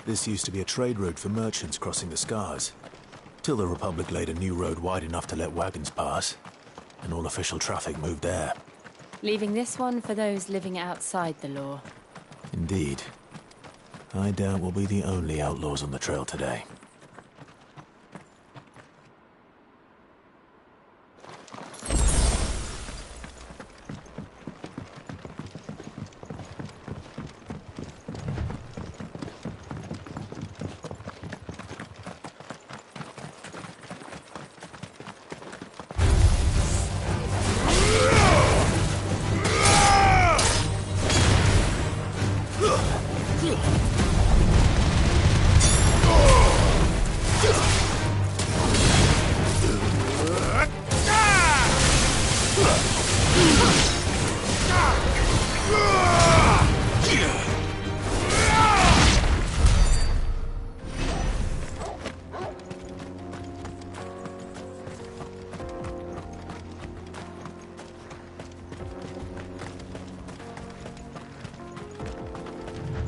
This used to be a trade route for merchants crossing the Scars, till the Republic laid a new road wide enough to let wagons pass, and all official traffic moved there. Leaving this one for those living outside the law. Indeed. I doubt we'll be the only outlaws on the trail today.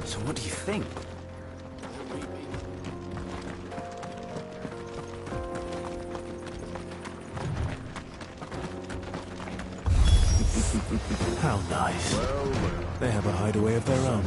So what do you think? How nice. They have a hideaway of their own.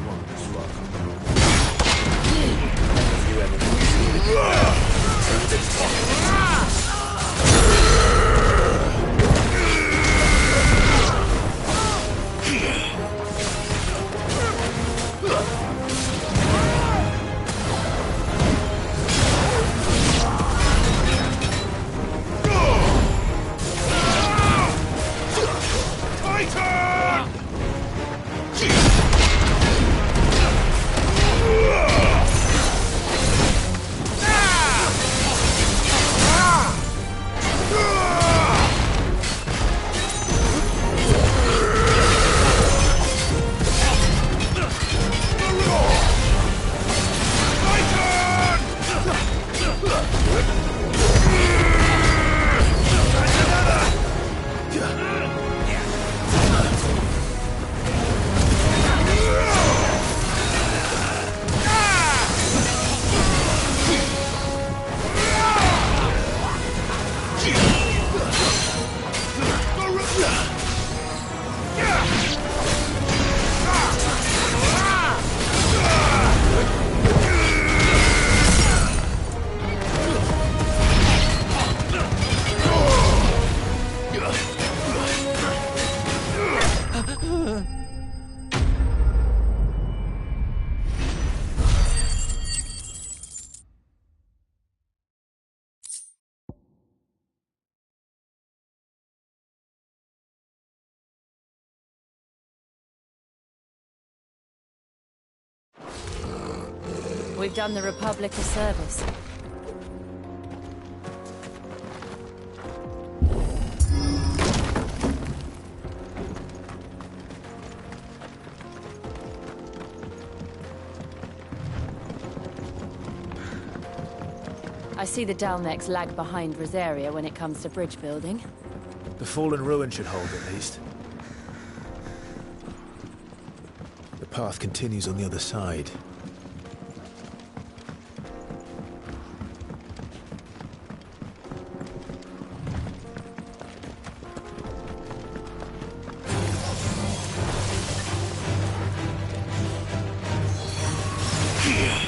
We've done the Republic a service. I see the Dalnecs lag behind Rosaria when it comes to bridge building. The fallen ruin should hold at least. The path continues on the other side. Yeah!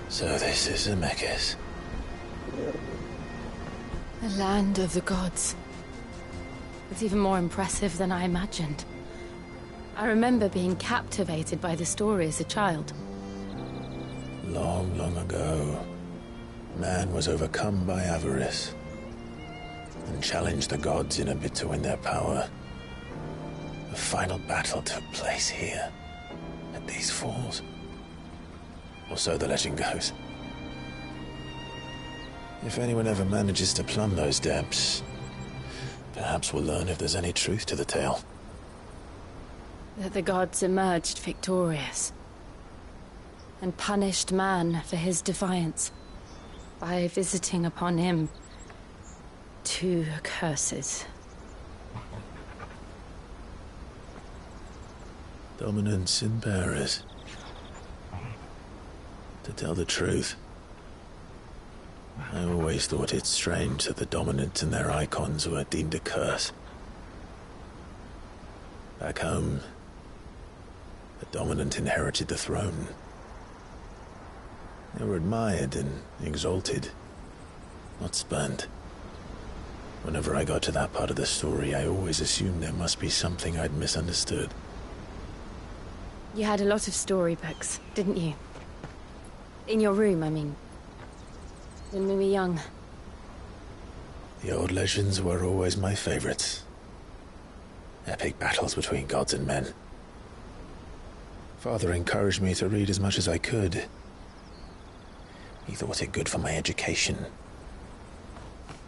So this is Zemeckis. The land of the gods. It's even more impressive than I imagined. I remember being captivated by the story as a child. Long, long ago, man was overcome by avarice and challenged the gods in a bid to win their power. The final battle took place here, at these falls. Or so the legend goes. If anyone ever manages to plumb those depths, perhaps we'll learn if there's any truth to the tale. That the gods emerged victorious and punished man for his defiance by visiting upon him 2 curses. Dominance in bearers. To tell the truth, I always thought it strange that the dominant and their icons were deemed a curse. Back home, the dominant inherited the throne. They were admired and exalted, not spurned. Whenever I got to that part of the story, I always assumed there must be something I'd misunderstood. You had a lot of storybooks, didn't you? In your room, I mean. When we were young. The old legends were always my favorites. Epic battles between gods and men. Father encouraged me to read as much as I could. He thought it good for my education.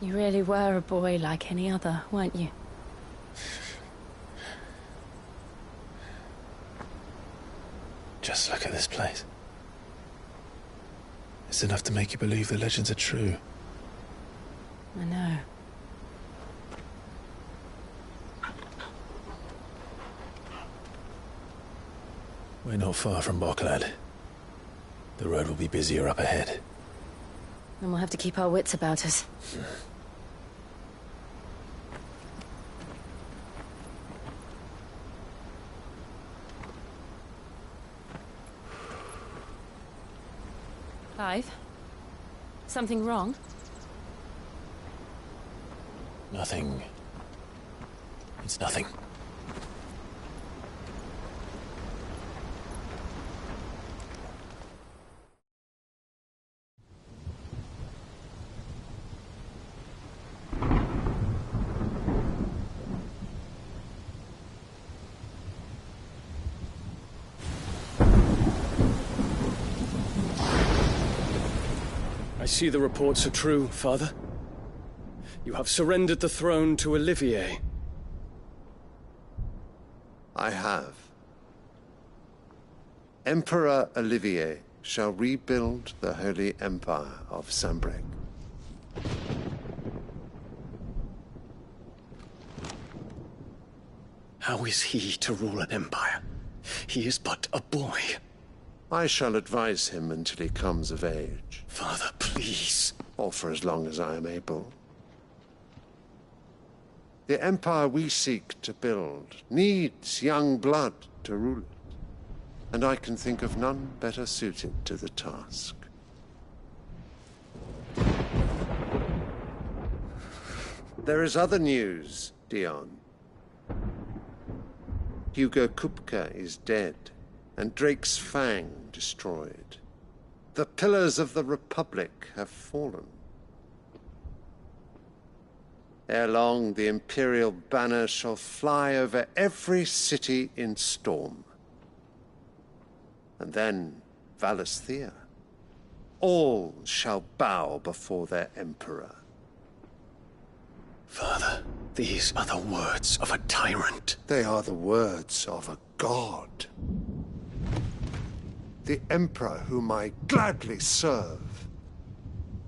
You really were a boy like any other, weren't you? Just look at this place. It's enough to make you believe the legends are true. I know. We're not far from Boklad. The road will be busier up ahead. And we'll have to keep our wits about us. Clive? Something wrong? Nothing. It's nothing. I see the reports are true, Father. You have surrendered the throne to Olivier. I have. Emperor Olivier shall rebuild the Holy Empire of Sanbreque. How is he to rule an empire? He is but a boy. I shall advise him until he comes of age, Father, please. or for as long as I am able. The empire we seek to build needs young blood to rule it, and I can think of none better suited to the task. There is other news, Dion. Hugo Kupka is dead, and Drake's Fang destroyed. The pillars of the Republic have fallen. Ere long, the Imperial banner shall fly over every city in Storm. And then, Valisthea. All shall bow before their Emperor. Father, these are the words of a tyrant. They are the words of a god. The Emperor whom I gladly serve.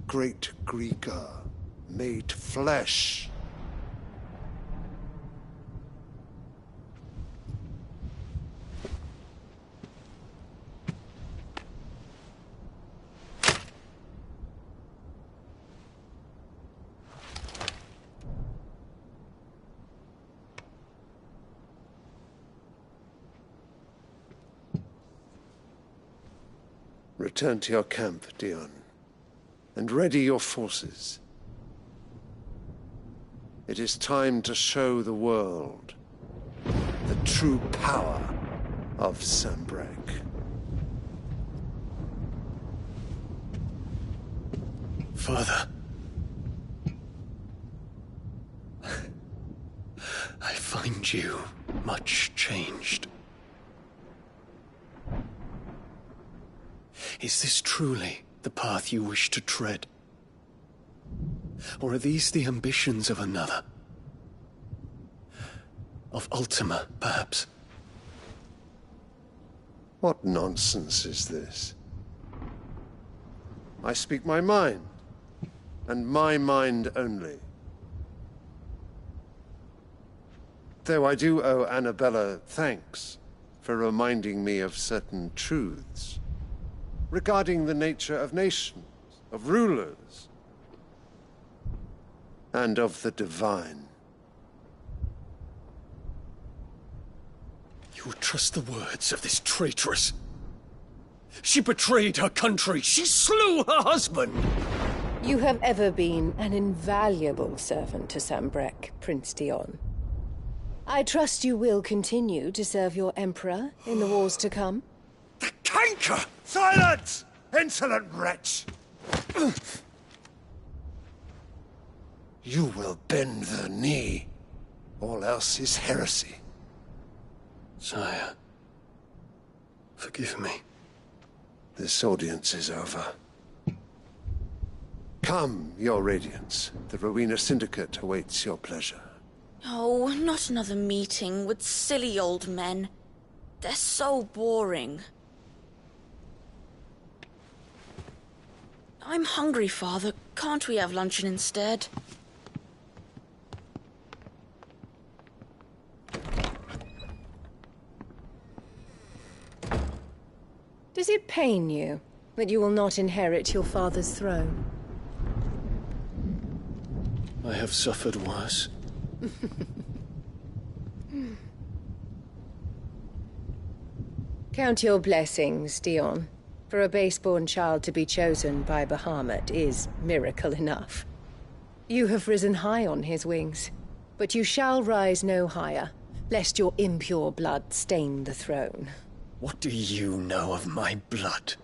Great Greeker, made flesh. Return to your camp, Dion, and ready your forces. It is time to show the world the true power of Sanbreque. Father. I find you much changed. Is this truly the path you wish to tread? Or are these the ambitions of another? Of Ultima, perhaps? What nonsense is this? I speak my mind, and my mind only. Though I do owe Annabella thanks for reminding me of certain truths regarding the nature of nations, of rulers, and of the divine. You would trust the words of this traitress? She betrayed her country. She slew her husband. You have ever been an invaluable servant to Sanbreque, Prince Dion. I trust you will continue to serve your Emperor in the wars to come. The canker! Silence! Insolent wretch! You will bend the knee. All else is heresy. Sire, forgive me. This audience is over. Come, your Radiance. The Rowena Syndicate awaits your pleasure. Oh, not another meeting with silly old men. They're so boring. I'm hungry, Father. Can't we have luncheon instead? Does it pain you that you will not inherit your father's throne? I have suffered worse. Count your blessings, Dion. For a base-born child to be chosen by Bahamut is miracle enough. You have risen high on his wings, but you shall rise no higher, lest your impure blood stain the throne. What do you know of my blood?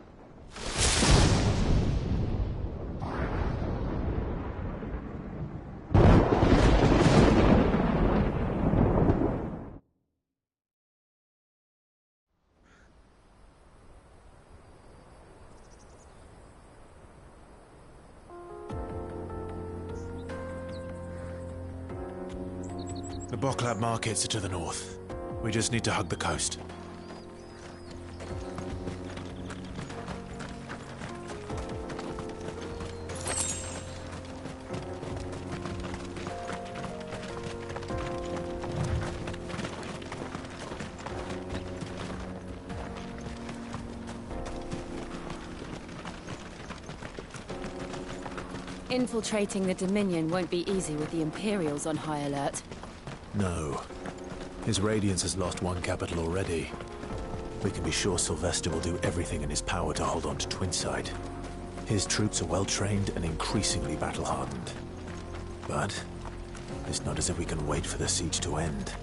The Boklab markets are to the north. We just need to hug the coast. Infiltrating the Dominion won't be easy with the Imperials on high alert. No. His Radiance has lost one capital already. We can be sure Sylvester will do everything in his power to hold on to Twinside. His troops are well-trained and increasingly battle-hardened. But it's not as if we can wait for the siege to end.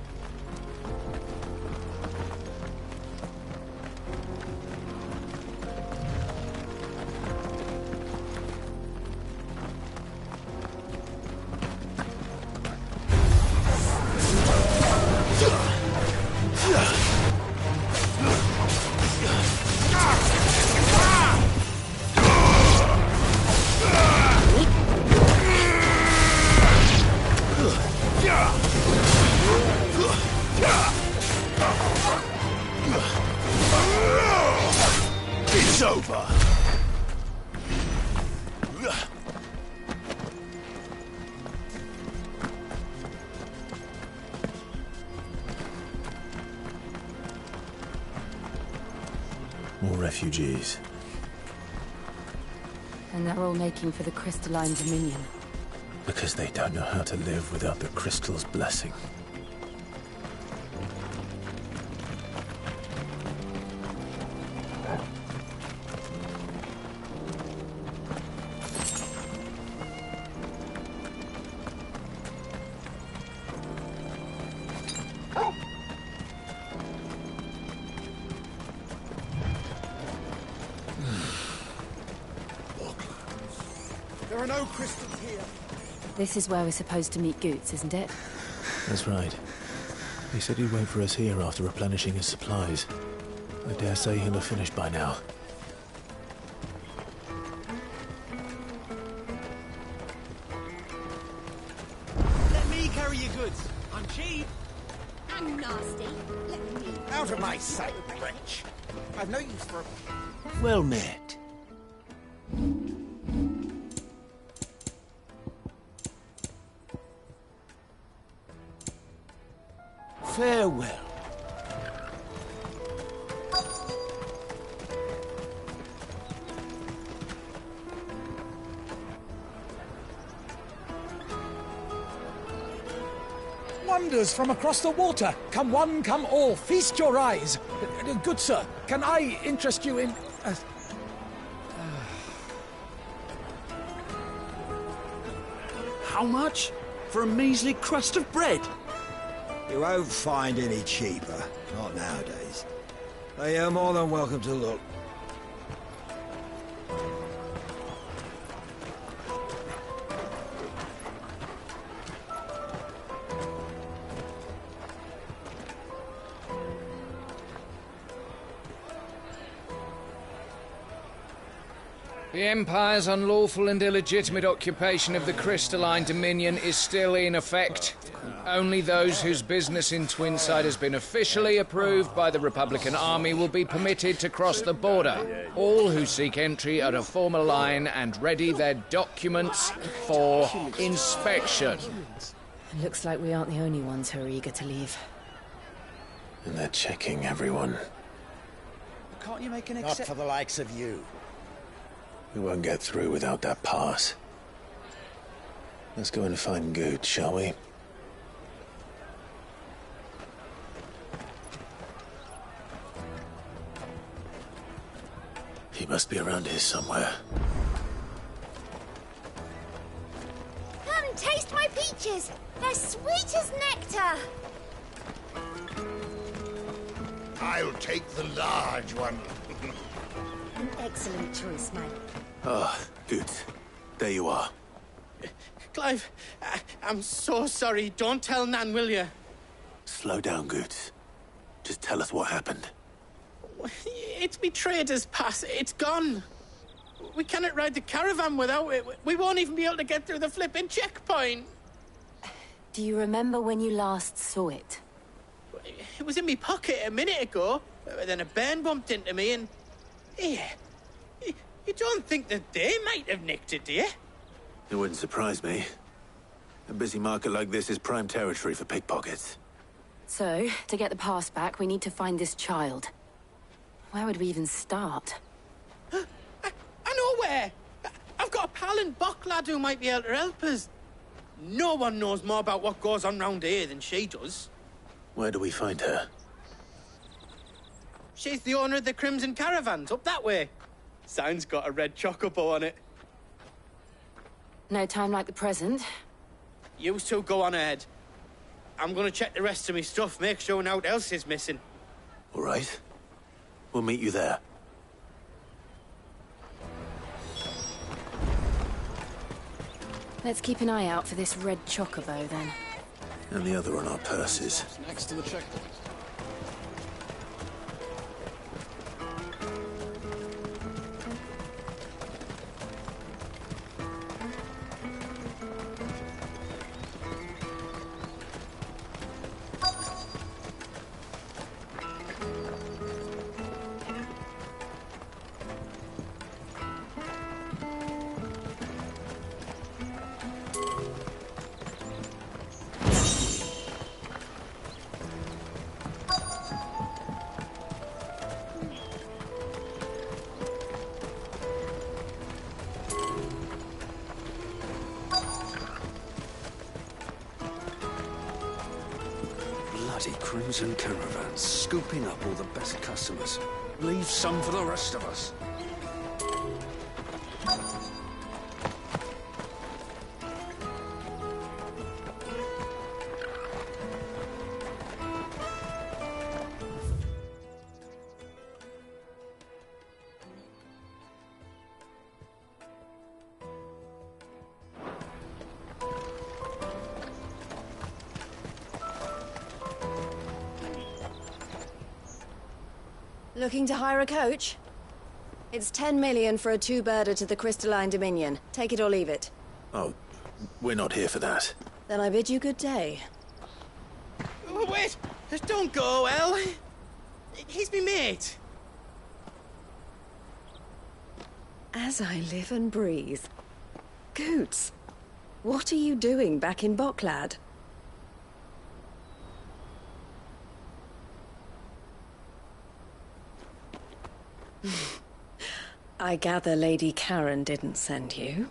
It's over! More refugees. And they're all making for the Crystalline Dominion. Because they don't know how to live without the Crystal's blessing. There are no crystals here. This is where we're supposed to meet Goots, isn't it? That's right. He said he'd wait for us here after replenishing his supplies. I dare say he'll have finished by now. Let me carry your goods. I'm cheap. I'm nasty. Let me. Out of my sight, wretch. I've no use for a... Well met. Farewell. Wonders from across the water. Come one, come all. Feast your eyes. Good sir, can I interest you in... How much? For a measly crust of bread? You won't find any cheaper. Not nowadays. But you're more than welcome to look. The Empire's unlawful and illegitimate occupation of the Crystalline Dominion is still in effect. Only those whose business in Twinside has been officially approved by the Republican Army will be permitted to cross the border. All who seek entry are to form a line and ready their documents for inspection. Looks like we aren't the only ones who are eager to leave. And they're checking everyone. Can't you make an Not for the likes of you. We won't get through without that pass. Let's go and find Good, shall we? He must be around here somewhere. Come, taste my peaches. They're sweet as nectar. I'll take the large one. An excellent choice, man. Ah, Good. There you are. Clive, I'm so sorry. Don't tell Nan, will you? Slow down, Good. Just tell us what happened. It's me trader's pass. It's gone. We cannot ride the caravan without it. We won't even be able to get through the flipping checkpoint. Do you remember when you last saw it? It was in my pocket a minute ago. Then a bairn bumped into me and... Yeah. You don't think that they might have nicked it, do you? It wouldn't surprise me. A busy market like this is prime territory for pickpockets. So, to get the pass back, we need to find this child. Where would we even start? I know where! I've got a pal in Bock lad who might be able to help us. No one knows more about what goes on round here than she does. Where do we find her? She's the owner of the Crimson Caravans, up that way. Sign's got a red chocobo on it. No time like the present. You two go on ahead. I'm gonna check the rest of my stuff, make sure naught else is missing. All right. We'll meet you there. Let's keep an eye out for this red chocobo, then. And the other on our purses. Next to the checkpoint. Bloody Crimson Caravans, scooping up all the best customers. Leave some for the rest of us. Looking to hire a coach? It's 10 million for a two-birder to the Crystalline Dominion. Take it or leave it. Oh, we're not here for that. Then I bid you good day. Oh, wait! Don't go, El! He's me mate. As I live and breathe. Goots, what are you doing back in Boklad? I gather Lady Karen didn't send you.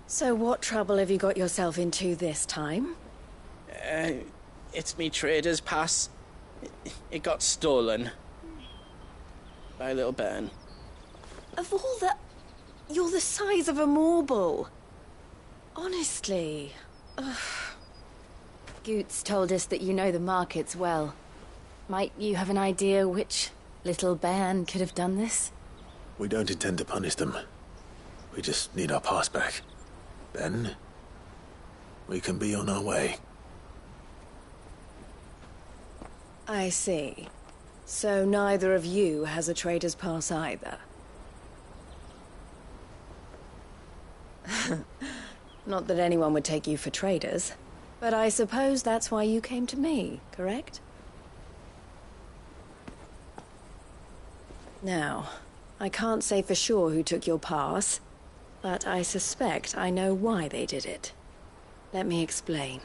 So what trouble have you got yourself into this time? It's me trader's pass. It got stolen. By a little bairn. Of all the... You're the size of a marble. Honestly. Ugh. Goots told us that you know the markets well. Might you have an idea which little bairn could have done this? We don't intend to punish them. We just need our pass back. Then, we can be on our way. I see. So neither of you has a trader's pass either. Not that anyone would take you for traders, but I suppose that's why you came to me, correct? Now, I can't say for sure who took your pass, but I suspect I know why they did it. Let me explain.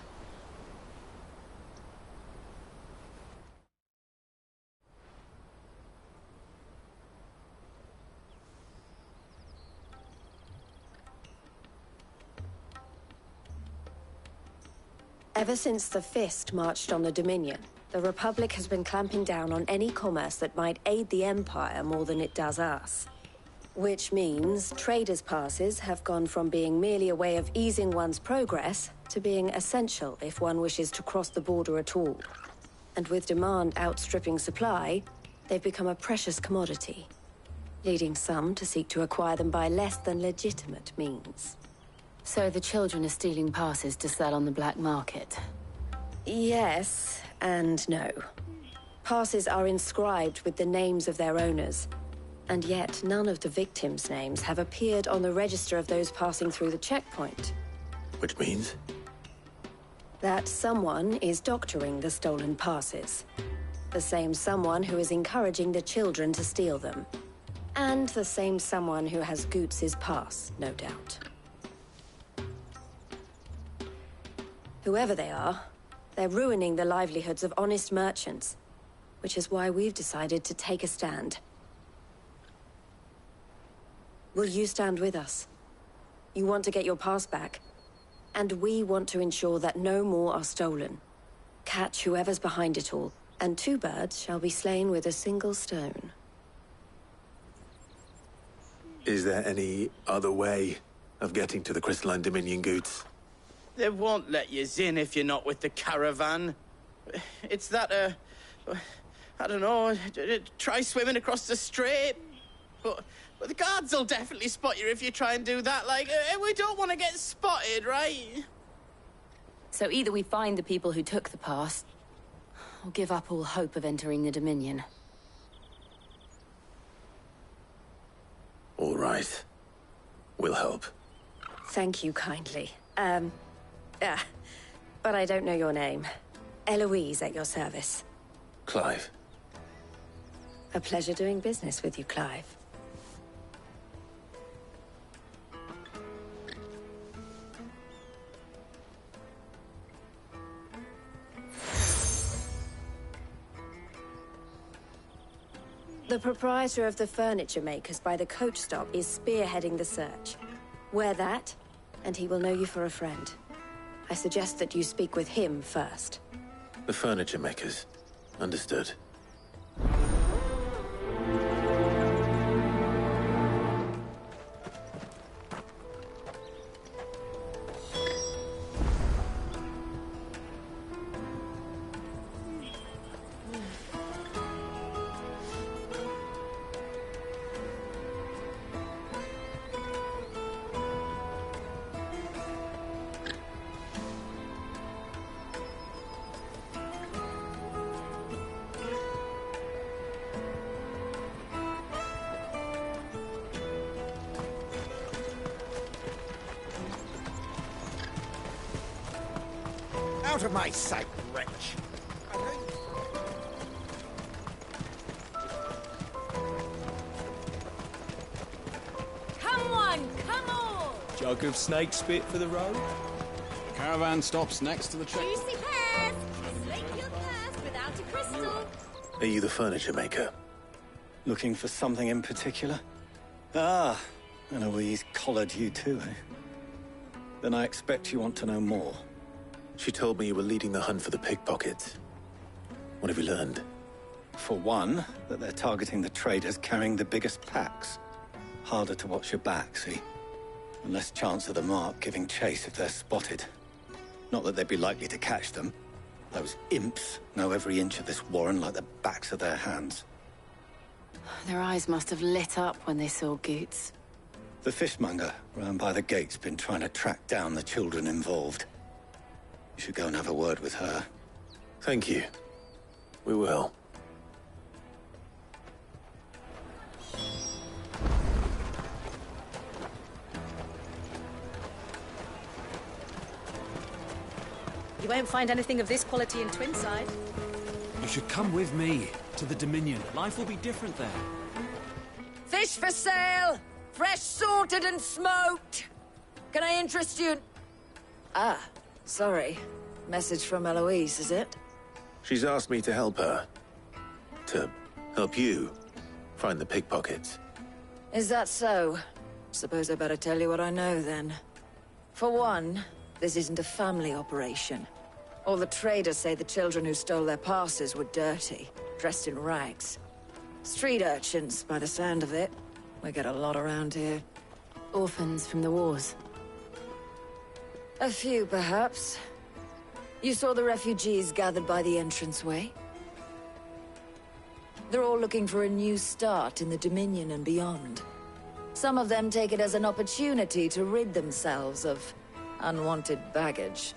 Ever since the Fist marched on the Dominion, the Republic has been clamping down on any commerce that might aid the Empire more than it does us. Which means traders' passes have gone from being merely a way of easing one's progress to being essential if one wishes to cross the border at all. And with demand outstripping supply, they've become a precious commodity, leading some to seek to acquire them by less than legitimate means. So the children are stealing passes to sell on the black market? Yes, and no. Passes are inscribed with the names of their owners, and yet none of the victims' names have appeared on the register of those passing through the checkpoint. Which means? That someone is doctoring the stolen passes. The same someone who is encouraging the children to steal them. And the same someone who has Goots' pass, no doubt. Whoever they are, they're ruining the livelihoods of honest merchants, which is why we've decided to take a stand. Will you stand with us? You want to get your pass back, and we want to ensure that no more are stolen. Catch whoever's behind it all, and two birds shall be slain with a single stone. Is there any other way of getting to the Crystalline Dominion, Goots? They won't let you in if you're not with the caravan. It's that, I don't know, try swimming across the strait. But the guards will definitely spot you if you try and do that. Like, we don't want to get spotted, right? So either we find the people who took the pass, or give up all hope of entering the Dominion. All right. We'll help. Thank you kindly. But I don't know your name. Eloise at your service. Clive. A pleasure doing business with you, Clive. The proprietor of the furniture makers by the coach stop is spearheading the search. Wear that, and he will know you for a friend. I suggest that you speak with him first. The furniture makers. Understood. Out of my sight, wretch! Come on, come on! Jug of snake spit for the road? Caravan stops next to the check. Juicy pears! Slake your thirst without a crystal. Are you the furniture maker? Looking for something in particular? Ah, and Eloise collared you too, eh? Then I expect you want to know more. She told me you were leading the hunt for the pickpockets. What have you learned? For one, that they're targeting the traders carrying the biggest packs. Harder to watch your back, see? And less chance of the mark giving chase if they're spotted. Not that they'd be likely to catch them. Those imps know every inch of this warren like the backs of their hands. Their eyes must have lit up when they saw Goots. The fishmonger round by the gate's been trying to track down the children involved. You should go and have a word with her. Thank you. We will. You won't find anything of this quality in Twinside. You should come with me to the Dominion. Life will be different there. Fish for sale! Fresh sorted and smoked! Can I interest you in... Ah, sorry. Message from Eloise, is it? She's asked me to help her. To help you find the pickpockets. Is that so? Suppose I better tell you what I know, then. For one, this isn't a family operation. All the traders say the children who stole their passes were dirty, dressed in rags. Street urchins, by the sound of it. We get a lot around here. Orphans from the wars. A few, perhaps. You saw the refugees gathered by the entranceway? They're all looking for a new start in the Dominion and beyond. Some of them take it as an opportunity to rid themselves of unwanted baggage.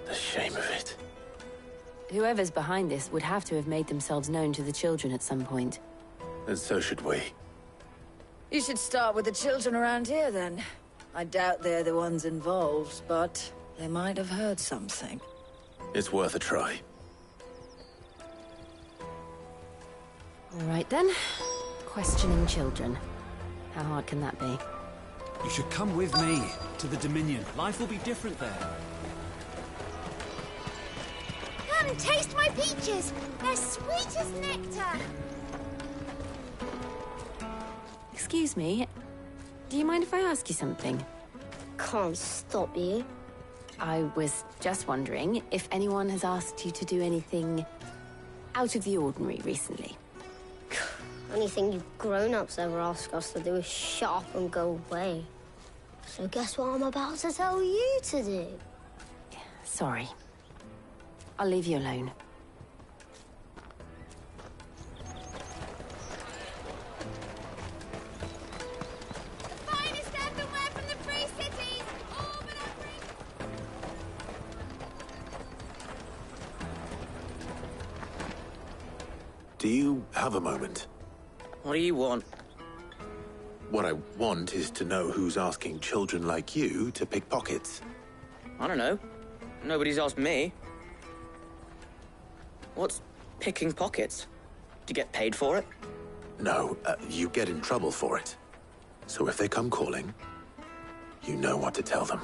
The shame of it. Whoever's behind this would have to have made themselves known to the children at some point. And so should we. You should start with the children around here, then. I doubt they're the ones involved, but they might have heard something. It's worth a try. All right, then. Questioning children. How hard can that be? You should come with me to the Dominion. Life will be different there. Come, taste my peaches! They're sweet as nectar! Excuse me, do you mind if I ask you something? Can't stop you. I was just wondering if anyone has asked you to do anything out of the ordinary recently. Anything you grown-ups ever ask us to do is shut up and go away. So guess what I'm about to tell you to do? Sorry. I'll leave you alone. Do you have a moment? What do you want? What I want is to know who's asking children like you to pick pockets. I don't know. Nobody's asked me. What's picking pockets? Do you get paid for it? No, you get in trouble for it. So if they come calling, you know what to tell them.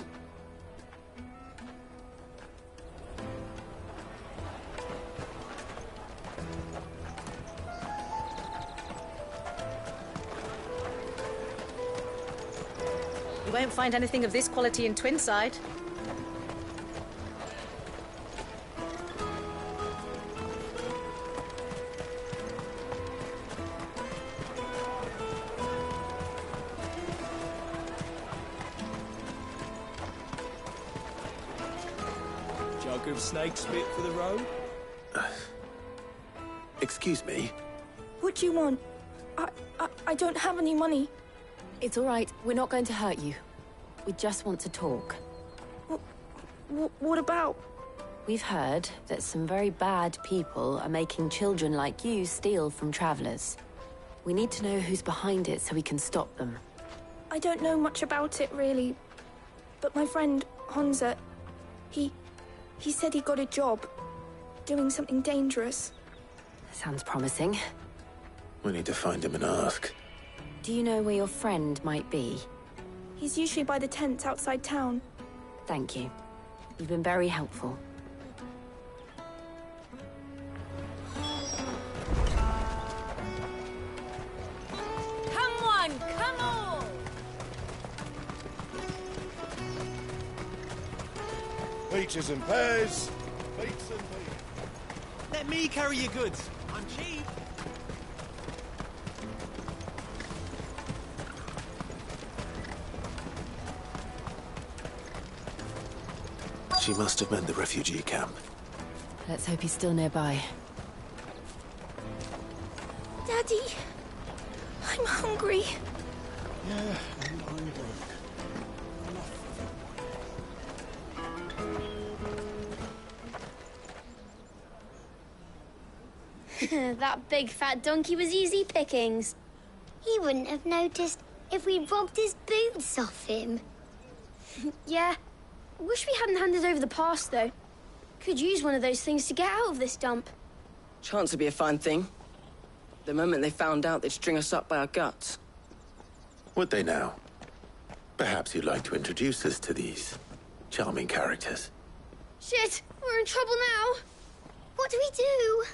You won't find anything of this quality in Twinside. Jug of snake spit for the road? Excuse me? What do you want? I don't have any money. It's all right. We're not going to hurt you. We just want to talk. What about? We've heard that some very bad people are making children like you steal from travelers. We need to know who's behind it so we can stop them. I don't know much about it, really. But my friend, Honza, he He said he got a job. Doing something dangerous. Sounds promising. We need to find him and ask. Do you know where your friend might be? He's usually by the tents outside town. Thank you. You've been very helpful. Come on, come on! Peaches and pears. Peaches and pears. Let me carry your goods. I'm cheap. She must have meant the refugee camp. Let's hope he's still nearby. Daddy, I'm hungry. Yeah, I'm hungry. That big fat donkey was easy pickings. He wouldn't have noticed if we robbed his boots off him. Yeah. Wish we hadn't handed over the pass, though. Could use one of those things to get out of this dump. Chance would be a fine thing. The moment they found out, they'd string us up by our guts. Would they now? Perhaps you'd like to introduce us to these charming characters. Shit, we're in trouble now. What do we do?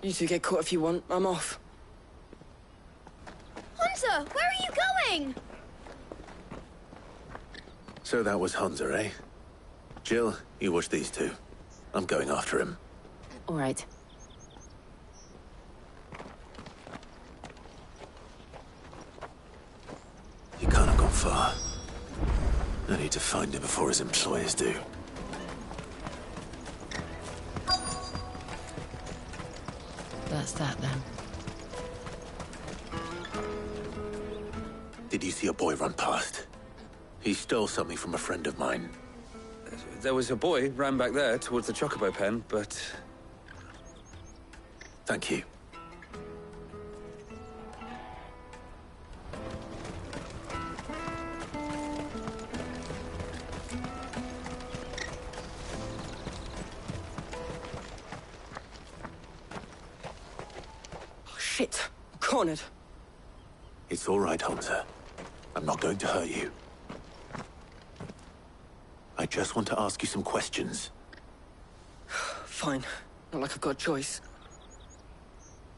You two get caught if you want. I'm off. Hunter, where are you going? So that was Hunter, eh? Jill, you watch these two. I'm going after him. All right. He can't have gone far. I need to find him before his employers do. That's that, then. Did you see a boy run past? He stole something from a friend of mine. There was a boy ran back there towards the chocobo pen, but... Thank you. Oh, shit. I'm cornered. It's all right, Hunter. I'm not going to hurt you. I just want to ask you some questions. Fine. Not like I've got a choice.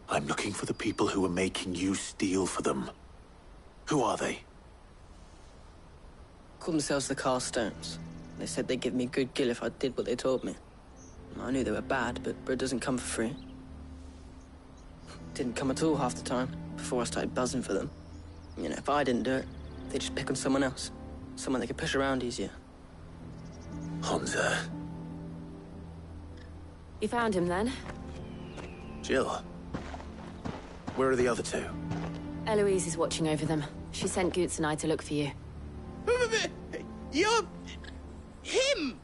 I'm looking for the people who are making you steal for them. Who are they? Called themselves the Carstones. They said they'd give me good gill if I did what they told me. I knew they were bad, but bread doesn't come for free. Didn't come at all half the time, before I started buzzing for them. You know, if I didn't do it, they'd just pick on someone else. Someone they could push around easier. Hunter. You found him, then? Jill. Where are the other two? Eloise is watching over them. She sent Goots and I to look for you. You're... him!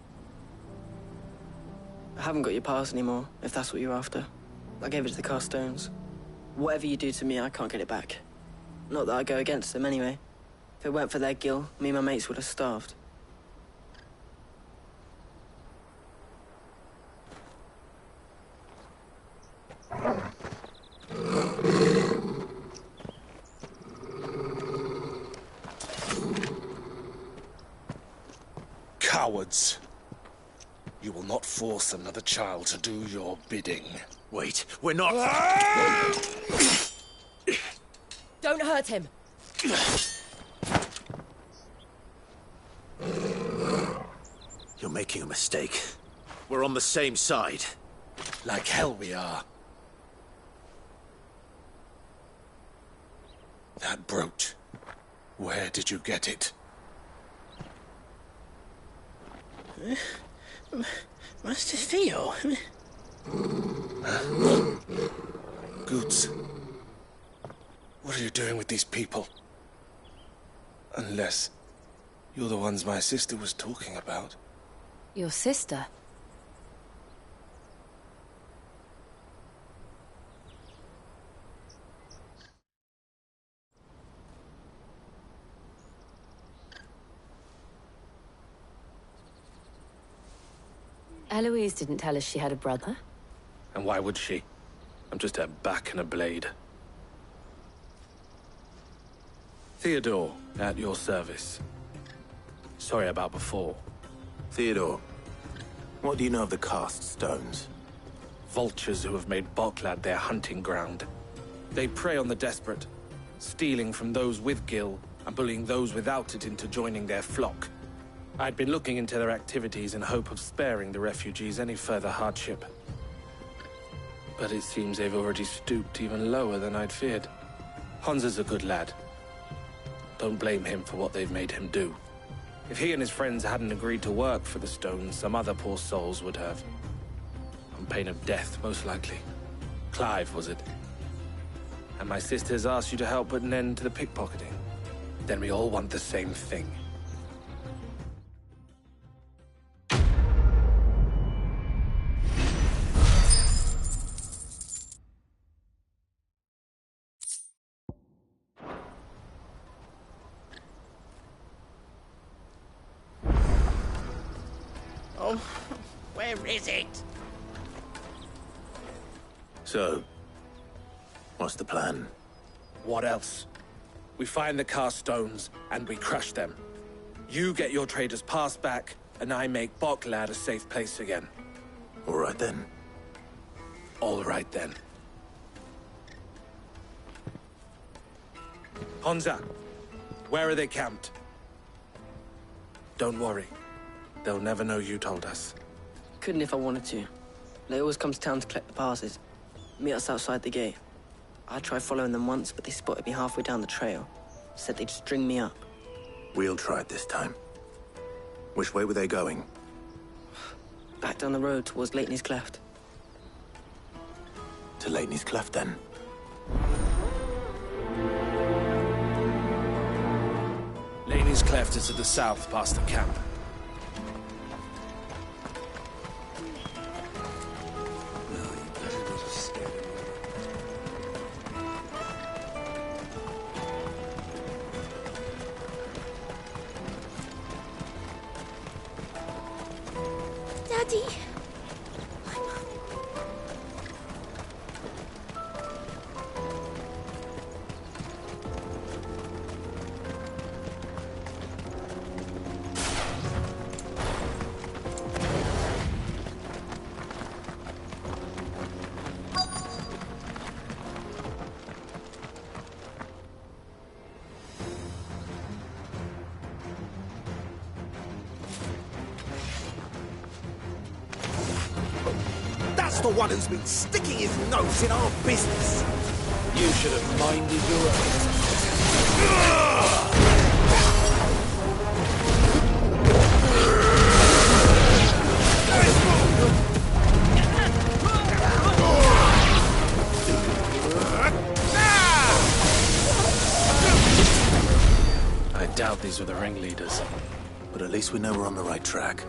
I haven't got your pass anymore, if that's what you're after. I gave it to the Carstones. Whatever you do to me, I can't get it back. Not that I go against them, anyway. If it weren't for their gill, me and my mates would have starved. Cowards. You will not force another child to do your bidding. Wait, we're not... Don't hurt him. You're making a mistake. We're on the same side. Like hell we are. That brooch. Where did you get it? Master Theo? Goots. What are you doing with these people? Unless you're the ones my sister was talking about. Your sister? Eloise didn't tell us she had a brother. And why would she? I'm just her back and a blade. Theodore, at your service. Sorry about before. Theodore, what do you know of the cast stones? Vultures who have made Boklad their hunting ground. They prey on the desperate, stealing from those with gil and bullying those without it into joining their flock. I'd been looking into their activities in hope of sparing the refugees any further hardship. But it seems they've already stooped even lower than I'd feared. Hans is a good lad. Don't blame him for what they've made him do. If he and his friends hadn't agreed to work for the stones, some other poor souls would have. On pain of death, most likely. Clive, was it? And my sisters asked you to help put an end to the pickpocketing. Then we all want the same thing. Oh, where is it? So, what's the plan? What else? We find the cast stones, and we crush them. You get your trader's pass back, and I make Boklad a safe place again. All right then. All right then. Honza, where are they camped? Don't worry. They'll never know you told us. Couldn't if I wanted to. They always come to town to collect the passes. Meet us outside the gate. I tried following them once, but they spotted me halfway down the trail. Said they'd string me up. We'll try it this time. Which way were they going? Back down the road towards Leighton's Cleft. To Leighton's Cleft, then? Leighton's Cleft is to the south, past the camp. Daddy! That's the one who's been sticking his nose in our business. You should have minded your own. I doubt these were the ringleaders. But at least we know we're on the right track.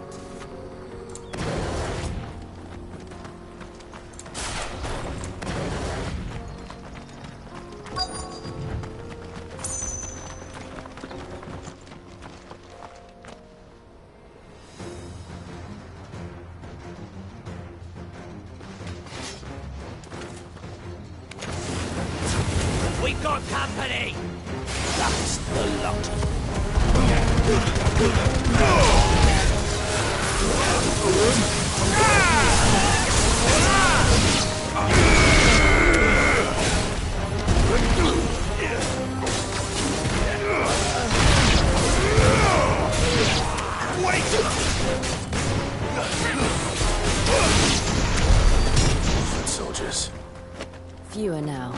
We've got company! That's the lot. Foot soldiers. Fewer now.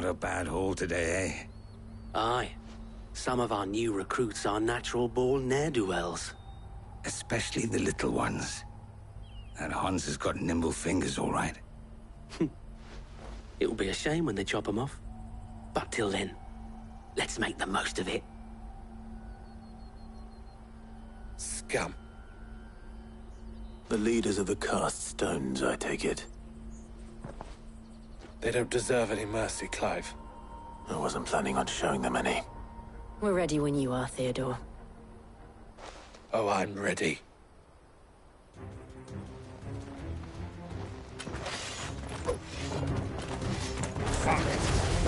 a bad haul today, eh? Aye. Some of our new recruits are natural-born ne'er-do-wells. Especially the little ones. That Hans has got nimble fingers, all right. It will be a shame when they chop 'em off. But till then, let's make the most of it. Scum. The leaders of the cast stones, I take it. They don't deserve any mercy, Clive. I wasn't planning on showing them any. We're ready when you are, Theodore. Oh, I'm ready. Fuck!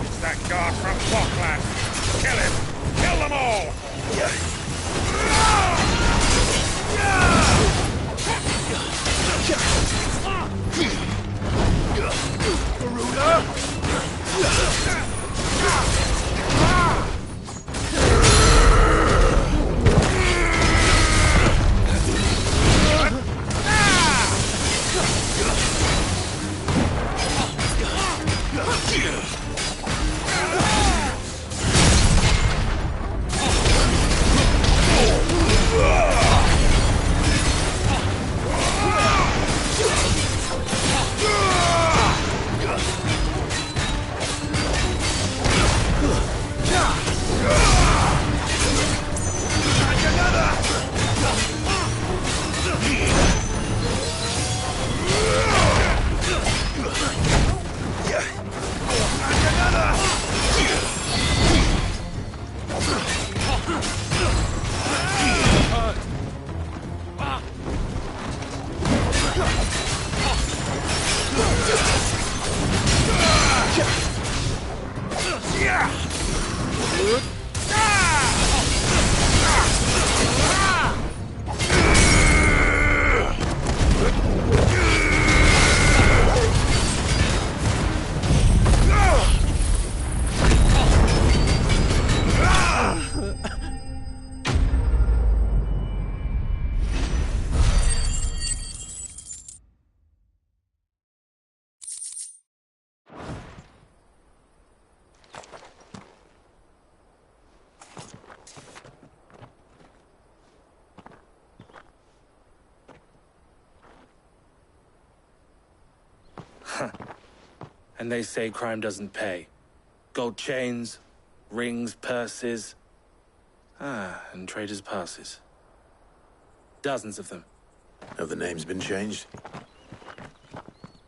It's that guard from Falkland! Kill him! Kill them all! And they say crime doesn't pay. Gold chains, rings, purses. And traders' passes. Dozens of them. Have the names been changed?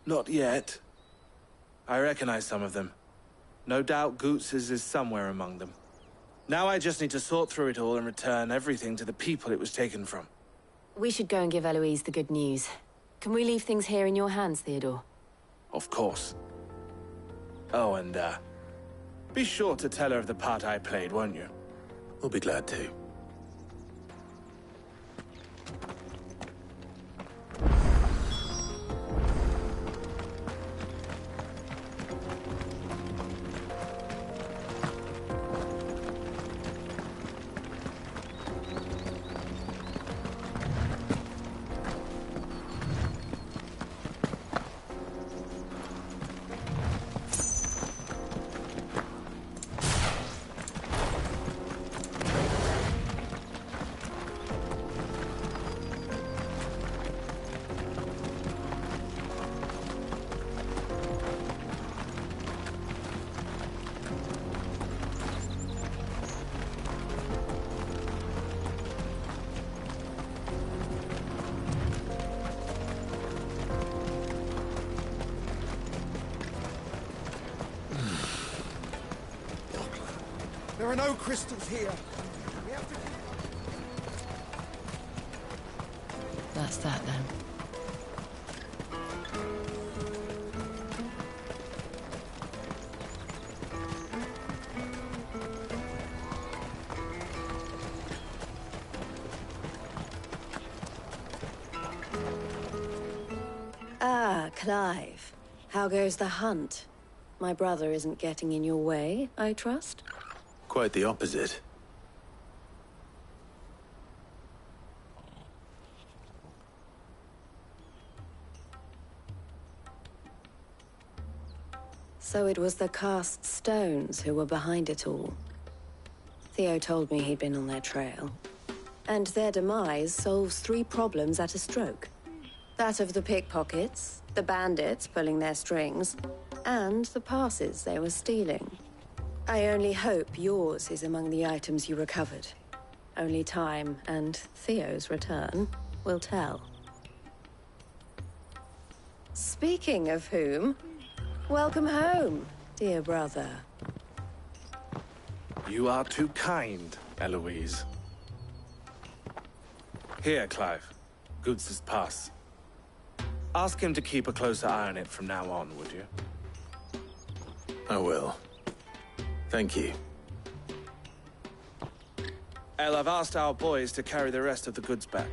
Not yet. I recognize some of them. No doubt Goots's is somewhere among them. Now I just need to sort through it all and return everything to the people it was taken from. We should go and give Eloise the good news. Can we leave things here in your hands, Theodore? Of course. Oh, and, be sure to tell her of the part I played, won't you? We'll be glad to. There are no crystals here. We have to... That's that, then. Ah, Clive. How goes the hunt? My brother isn't getting in your way, I trust? Quite the opposite. So it was the cast stones who were behind it all. Theo told me he'd been on their trail. And their demise solves 3 problems at a stroke. That of the pickpockets, the bandits pulling their strings, and the passes they were stealing. I only hope yours is among the items you recovered. Only time and Theo's return will tell. Speaking of whom, welcome home, dear brother. You are too kind, Eloise. Here, Clive. Goods' pass. Ask him to keep a closer eye on it from now on, would you? I will. Thank you. El, I've asked our boys to carry the rest of the goods back.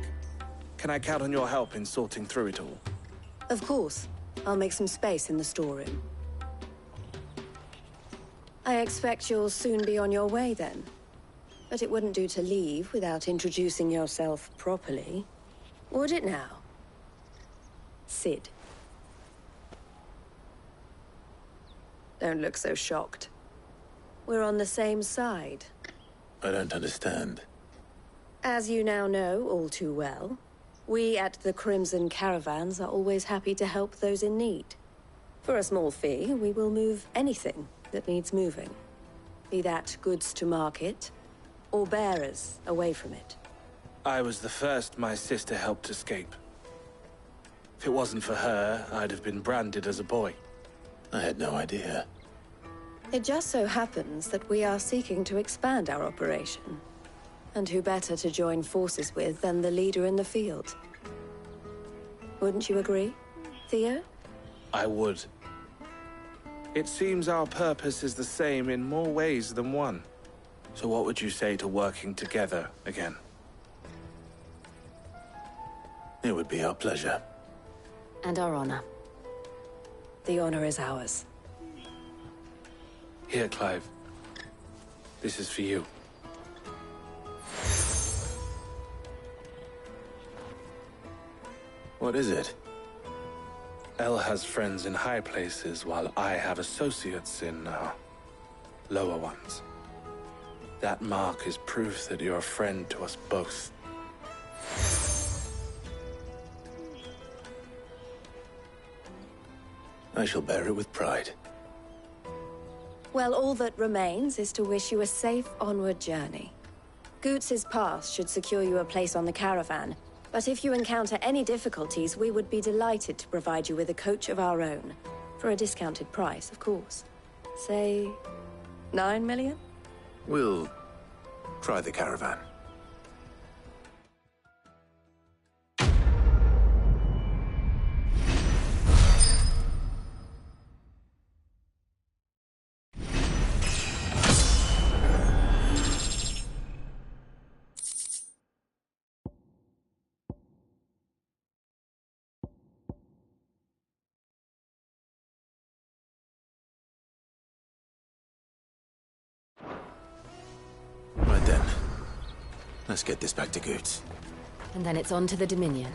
Can I count on your help in sorting through it all? Of course. I'll make some space in the storeroom. I expect you'll soon be on your way then. But it wouldn't do to leave without introducing yourself properly. Would it now? Sid. Don't look so shocked. We're on the same side. I don't understand. As you now know all too well, we at the Crimson Caravans are always happy to help those in need. For a small fee, we will move anything that needs moving. Be that goods to market, or bearers away from it. I was the first my sister helped escape. If it wasn't for her, I'd have been branded as a boy. I had no idea. It just so happens that we are seeking to expand our operation. And who better to join forces with than the leader in the field? Wouldn't you agree, Theo? I would. It seems our purpose is the same in more ways than one. So what would you say to working together again? It would be our pleasure. And our honor. The honor is ours. Here, Clive. This is for you. What is it? El has friends in high places, while I have associates in, lower ones. That mark is proof that you're a friend to us both. I shall bear it with pride. Well, all that remains is to wish you a safe onward journey. Goots' pass should secure you a place on the caravan, but if you encounter any difficulties, we would be delighted to provide you with a coach of our own. For a discounted price, of course. Say, 9 million? We'll try the caravan. Right then. Let's get this back to Goots. And then it's on to the Dominion.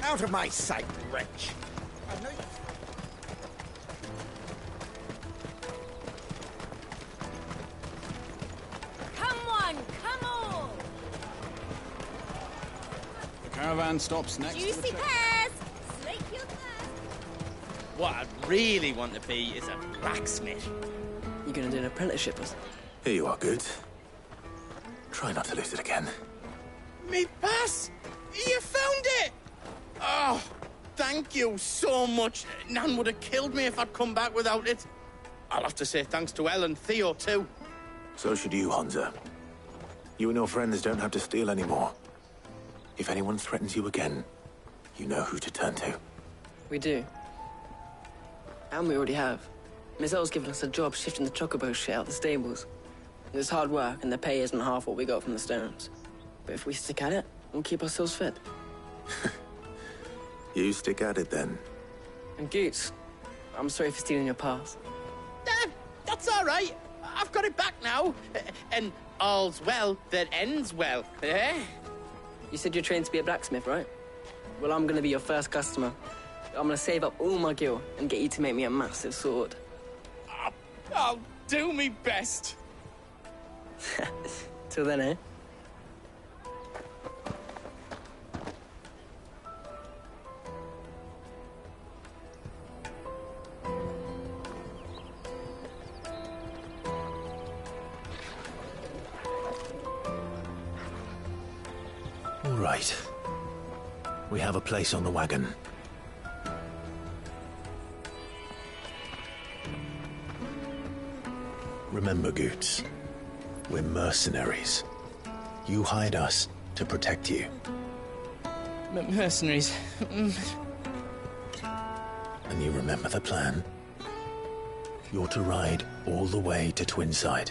Out of my sight, wretch! I know you... Come on, come on! The caravan stops next to the Juicy train. pears! Slake your thirst! What I'd really want to be is a blacksmith. You gonna do an apprenticeship or something? Here you are, Goots. Try not to lose it again. Me pass! You found it! Oh, thank you so much. Nan would have killed me if I'd come back without it. I'll have to say thanks to Elle and Theo, too. So should you, Hansa. You and your friends don't have to steal anymore. If anyone threatens you again, you know who to turn to. We do. And we already have. Miss Elle's given us a job shifting the chocobo shit out the stables. It's hard work, and the pay isn't half what we got from the stones. But if we stick at it, we'll keep ourselves fed. You stick at it, then. And Goots, I'm sorry for stealing your pass. That's all right. I've got it back now. And all's well that ends well, eh? You said you're trained to be a blacksmith, right? Well, I'm gonna be your first customer. I'm gonna save up all my gil and get you to make me a massive sword. I'll do me best. Till then, eh? All right. We have a place on the wagon. Remember, Goots, we're mercenaries. You hide us to protect you. Mercenaries. And you remember the plan? You're to ride all the way to Twinside.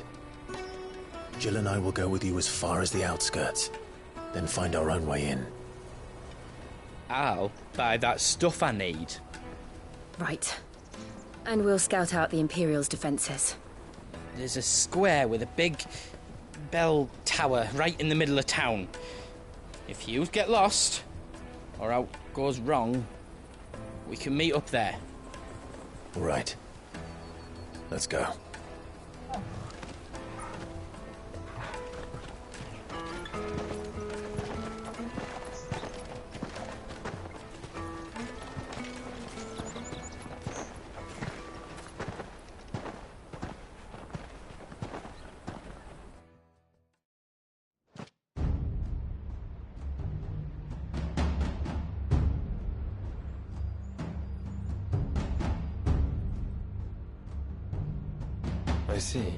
Jill and I will go with you as far as the outskirts, then find our own way in. I'll buy that stuff I need. Right. And we'll scout out the Imperial's defences. There's a square with a big bell tower right in the middle of town. If you get lost, or out goes wrong, we can meet up there. All right. Let's go. I see.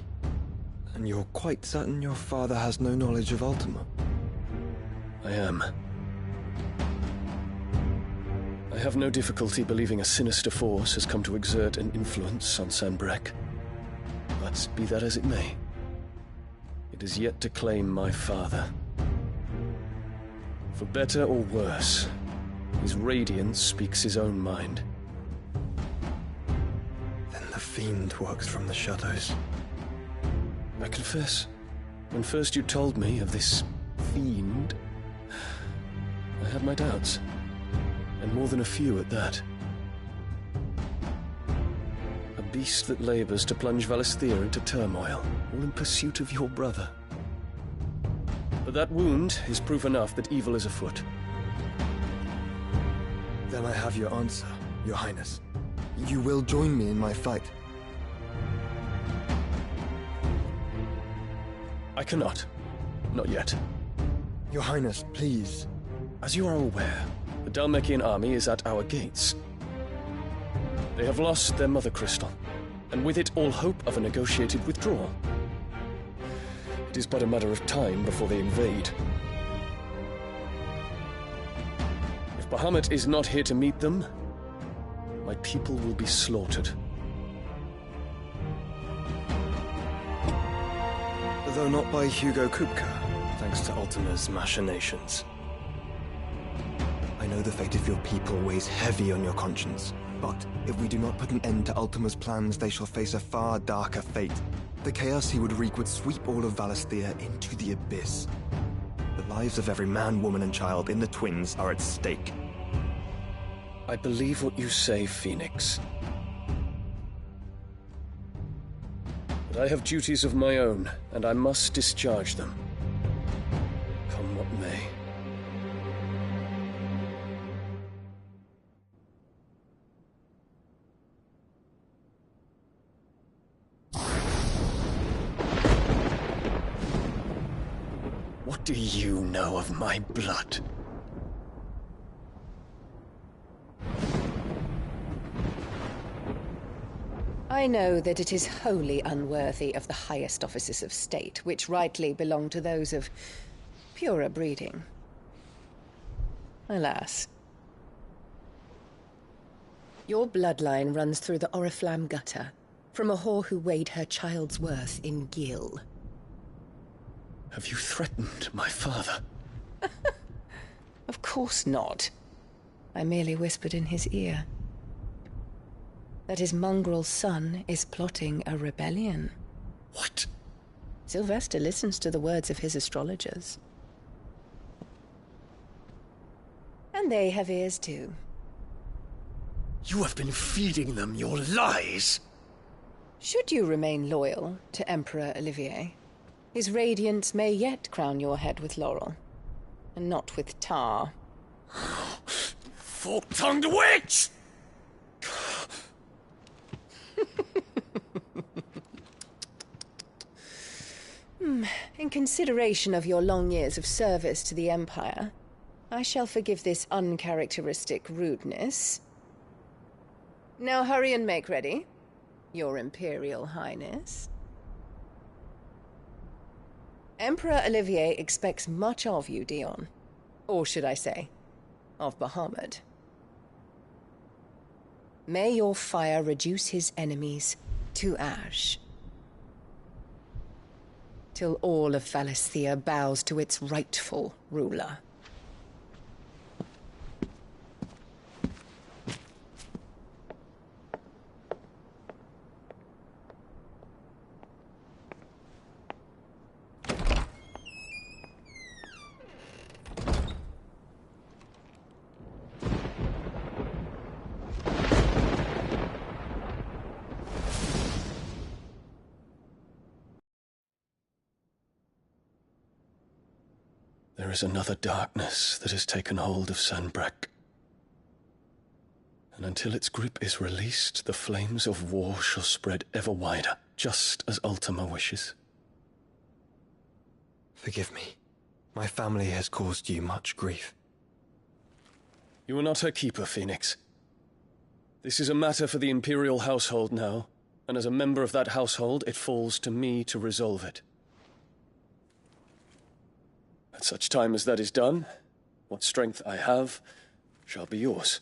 And you're quite certain your father has no knowledge of Ultima? I am. I have no difficulty believing a sinister force has come to exert an influence on Sanbreque. But be that as it may, it is yet to claim my father. For better or worse, his radiance speaks his own mind. Then the fiend works from the shadows. I confess, when first you told me of this fiend, I had my doubts. And more than a few at that. A beast that labors to plunge Valisthea into turmoil, all in pursuit of your brother. But that wound is proof enough that evil is afoot. Then I have your answer, Your Highness. You will join me in my fight. I cannot. Not yet. Your Highness, please. As you are aware, the Dhalmekian army is at our gates. They have lost their mother crystal, and with it all hope of a negotiated withdrawal. It is but a matter of time before they invade. If Bahamut is not here to meet them, my people will be slaughtered. Though not by Hugo Kupka, thanks to Ultima's machinations. I know the fate of your people weighs heavy on your conscience, but if we do not put an end to Ultima's plans, they shall face a far darker fate. The chaos he would wreak would sweep all of Valisthea into the abyss. The lives of every man, woman, and child in the Twins are at stake. I believe what you say, Phoenix. But I have duties of my own, and I must discharge them. Come what may. What do you know of my blood? I know that it is wholly unworthy of the highest offices of state, which rightly belong to those of purer breeding. Alas. Your bloodline runs through the Oriflamme gutter, from a whore who weighed her child's worth in gil. Have you threatened my father? Of course not. I merely whispered in his ear that his mongrel son is plotting a rebellion. What? Sylvester listens to the words of his astrologers. And they have ears too. You have been feeding them your lies! Should you remain loyal to Emperor Olivier, his radiance may yet crown your head with laurel, and not with tar. Fork-tongued witch! In consideration of your long years of service to the Empire, I shall forgive this uncharacteristic rudeness. Now hurry and make ready, Your Imperial Highness. Emperor Olivier expects much of you, Dion. Or should I say, of Bahamut. May your fire reduce his enemies to ash, till all of Valisthea bows to its rightful ruler. There is another darkness that has taken hold of Sanbreque. And until its grip is released, the flames of war shall spread ever wider, just as Ultima wishes. Forgive me. My family has caused you much grief. You are not her keeper, Phoenix. This is a matter for the Imperial household now, and as a member of that household, it falls to me to resolve it. At such time as that is done, what strength I have shall be yours.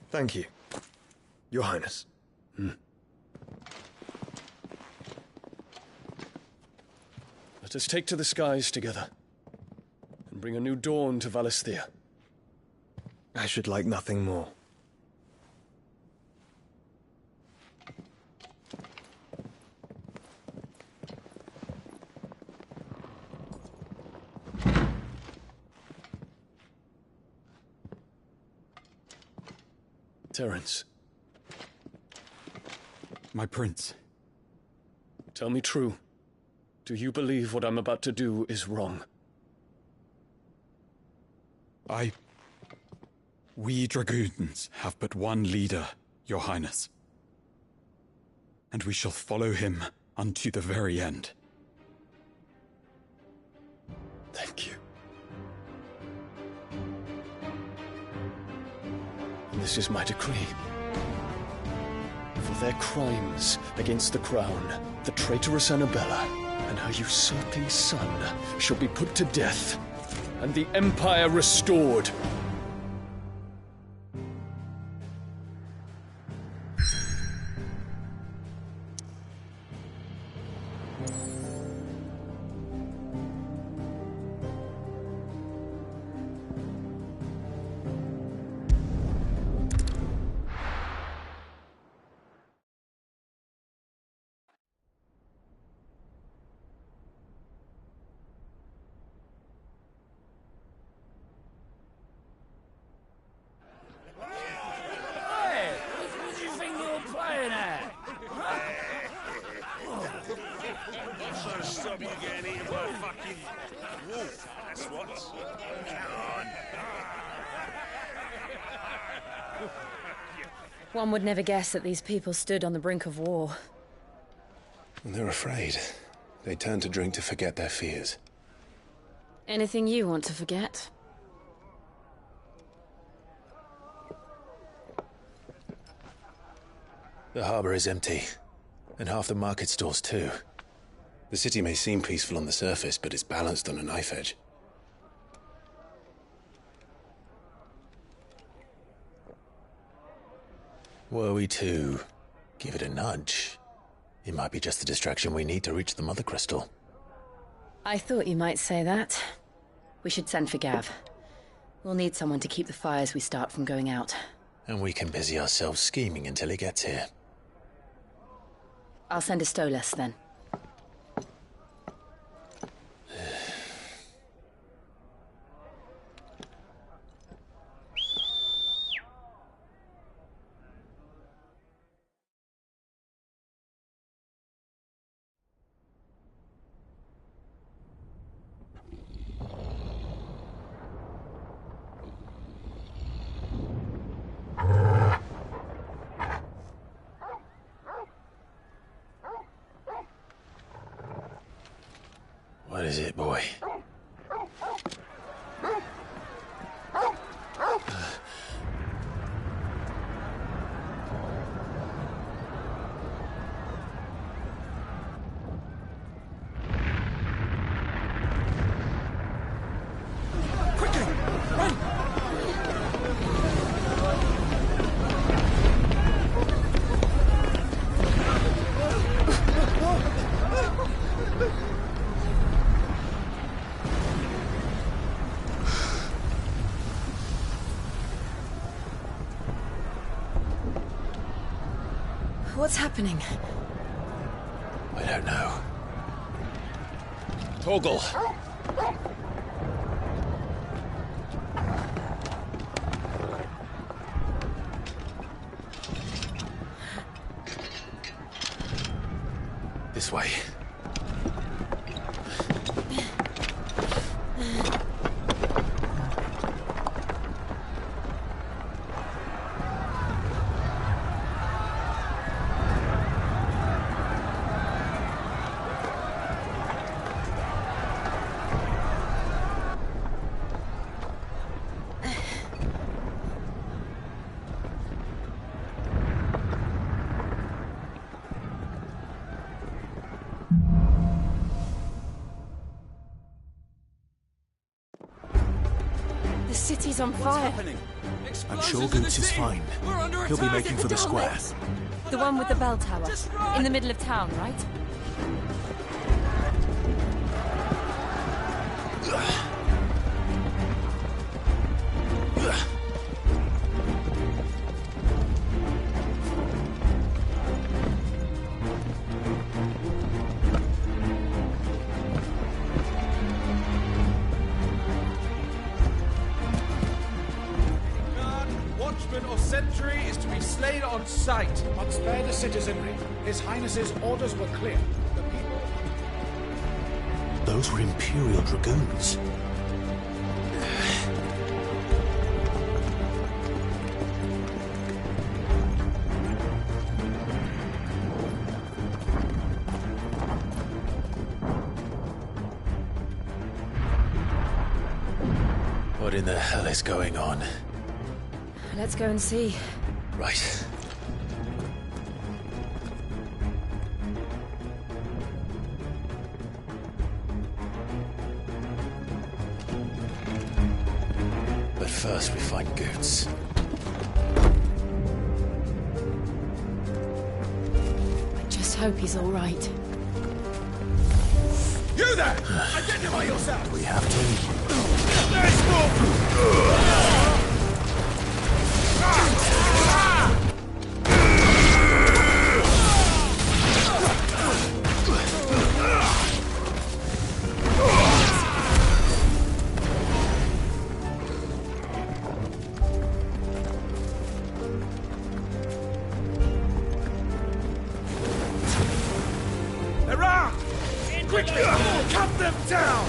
Thank you, Your Highness. Let us take to the skies together, and bring a new dawn to Valisthea. I should like nothing more. Terence. My prince. Tell me true. Do you believe what I'm about to do is wrong? We dragoons have but one leader, Your Highness. And we shall follow him unto the very end. Thank you. And this is my decree. For their crimes against the crown, the traitorous Annabella and her usurping son shall be put to death, and the Empire restored. Stop you getting eaten by a fucking wolf, that's what. Come on. One would never guess that these people stood on the brink of war. They're afraid. They turn to drink to forget their fears. Anything you want to forget? The harbor is empty, and half the market stalls too. The city may seem peaceful on the surface, but it's balanced on a knife edge. Were we to give it a nudge, it might be just the distraction we need to reach the Mother Crystal. I thought you might say that. We should send for Gav. We'll need someone to keep the fires we start from going out. And we can busy ourselves scheming until he gets here. I'll send a Stolas then. What is it, boy? What's happening? I don't know. Torgal! This way. The city's on fire. I'm sure Goots is fine. He'll be making for the square. The one with the bell tower. In the middle of town, right? Or sentry is to be slain on sight. But spare the citizenry. His Highness's orders were clear. The people... Those were Imperial Dragoons. What in the hell is going on? Let's go and see. Right. But first we find Goots. I just hope he's all right. You there! Identify yourself! Do we have to? Let's move! They're armed! Quickly! Cut them down!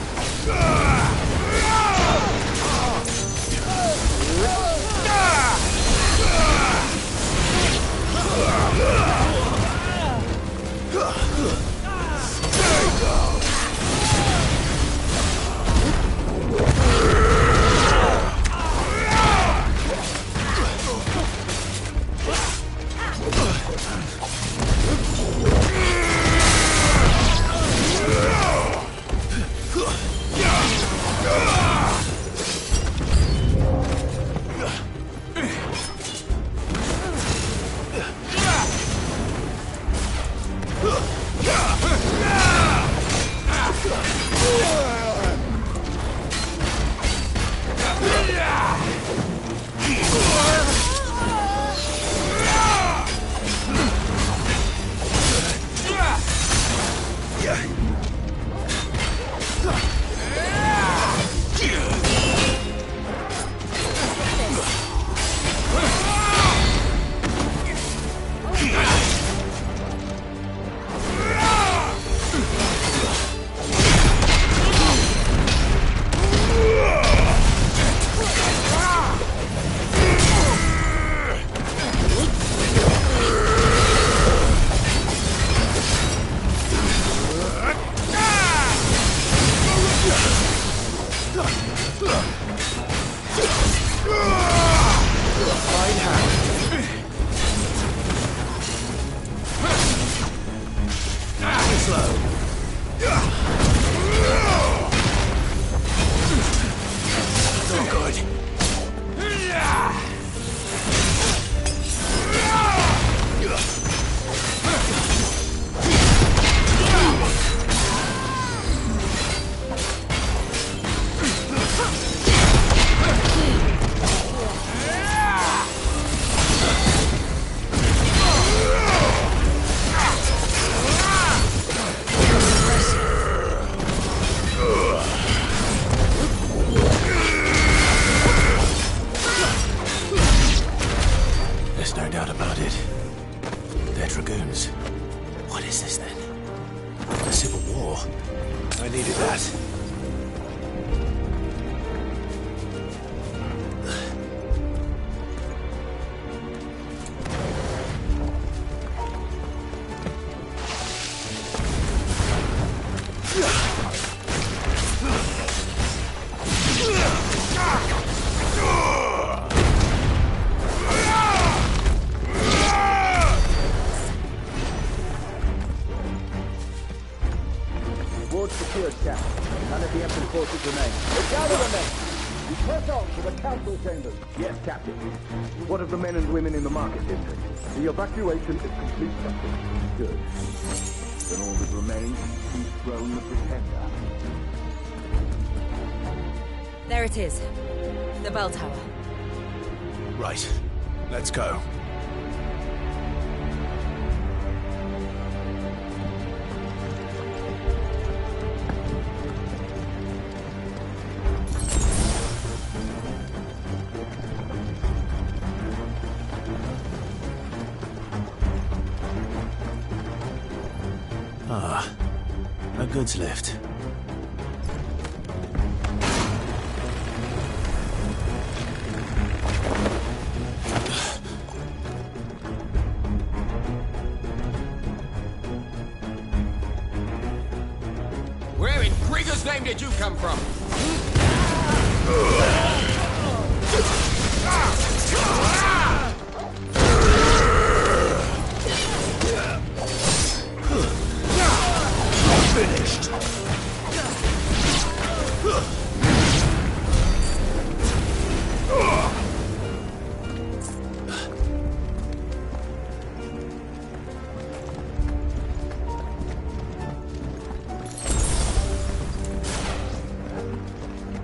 reinforcements remain. Gather the men! We press on to the council chambers. Yes, Captain. What of the men and women in the market district? The evacuation is complete, Captain. Good. Then all that remains is to dethrone the Pretender. There it is. The bell tower. Right. Let's go. Ah, a goods lift. Where in Krieger's name did you come from? Finished.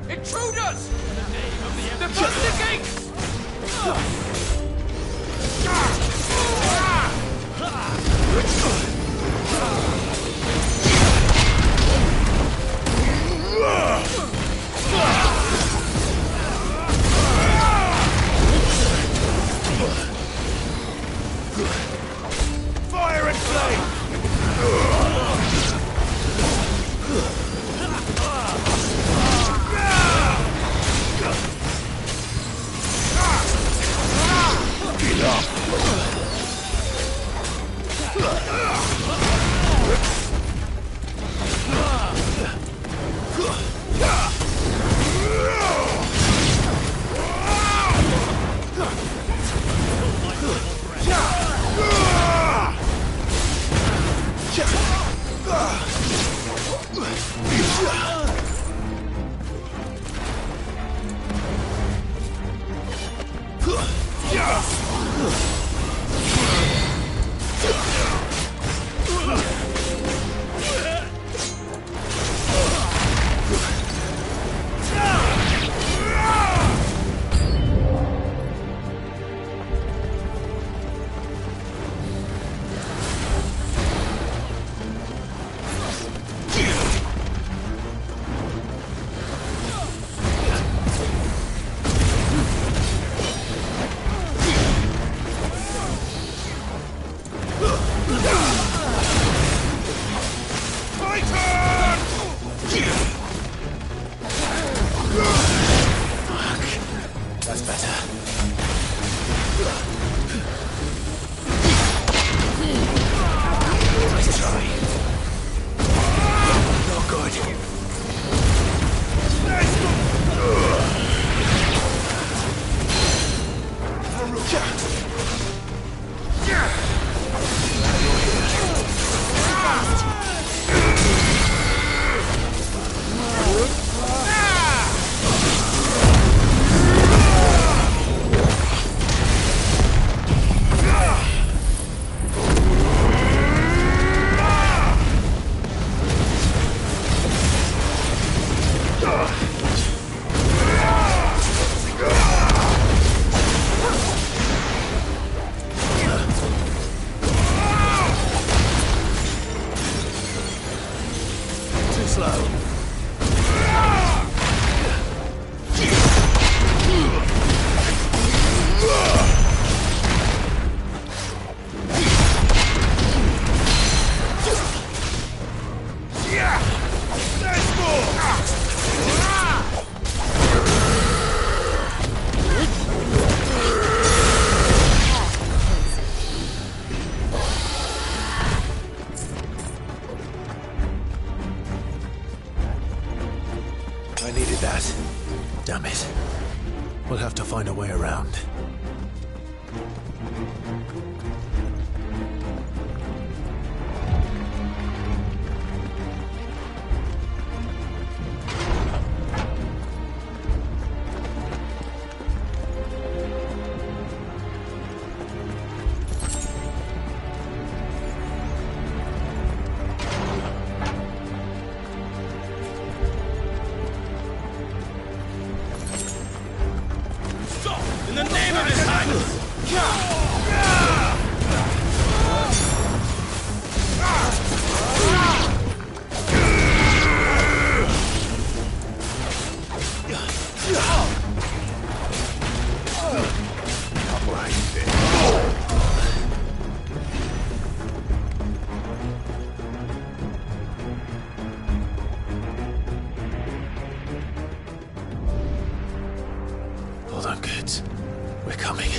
Intruders! Defend the gates! Fire and flame! That's better. Nice try. Not good. Too slow. I needed that. Damn it. We'll have to find a way around. Hold on, kids. We're coming.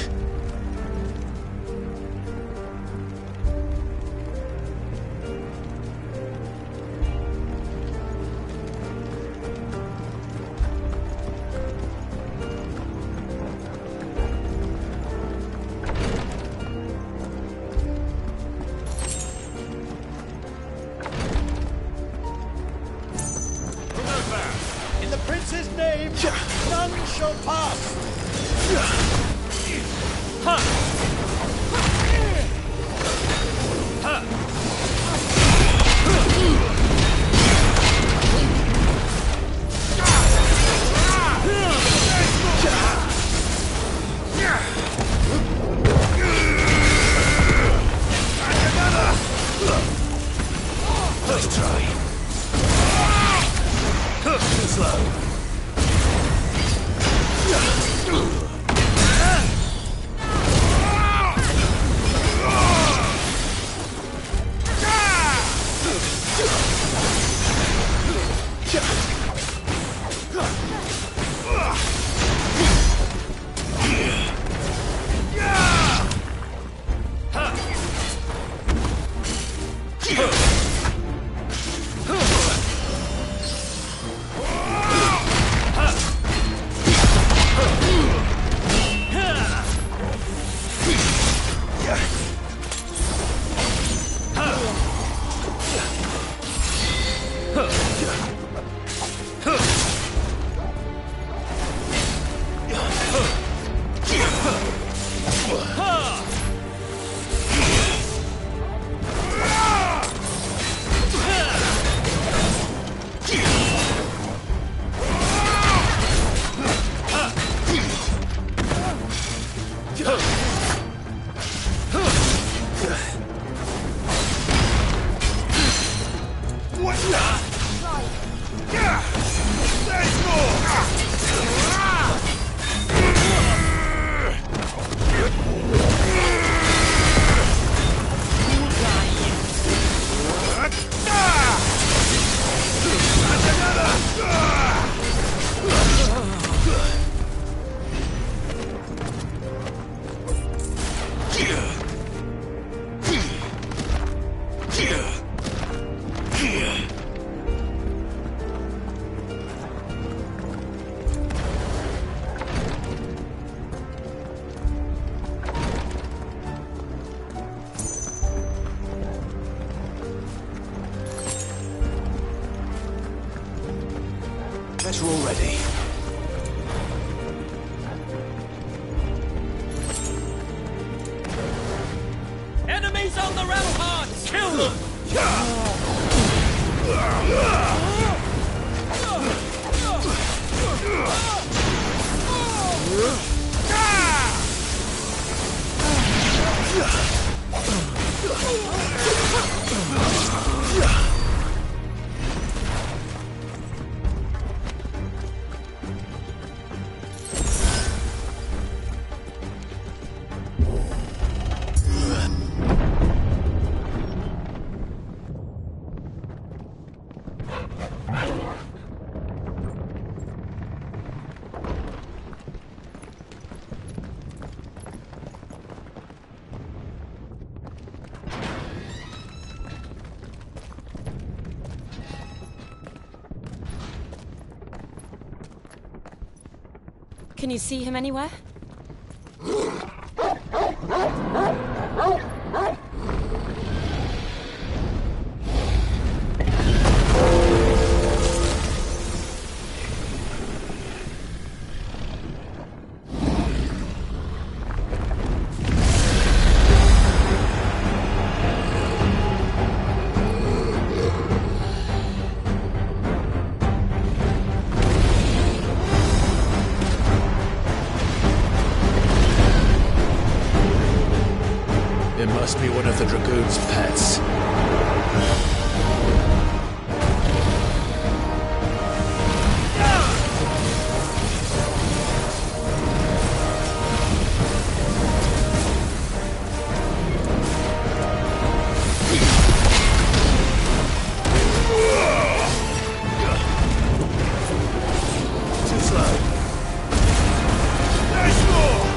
In the prince's name, none shall pass. Nice try. Too slow. Better already. Enemies on the ramparts! Kill them! Can you see him anywhere? Must be one of the Dragoon's pets. Too slow. Nice more!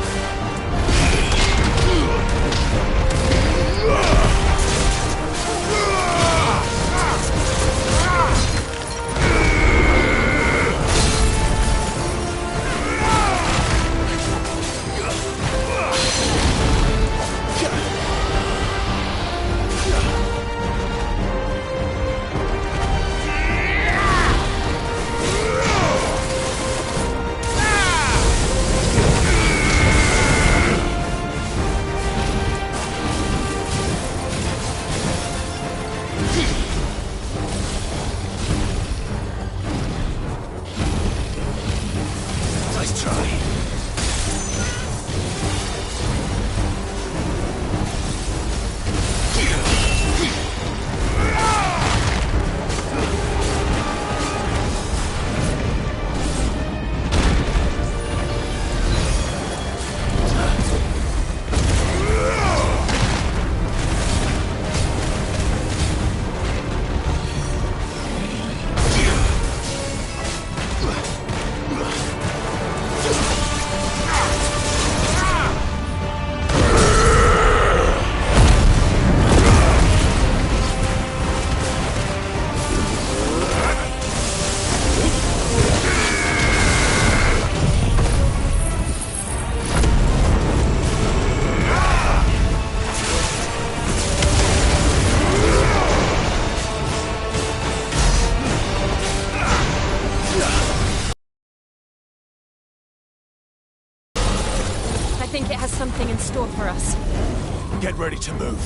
Nice try. I think it has something in store for us. Get ready to move.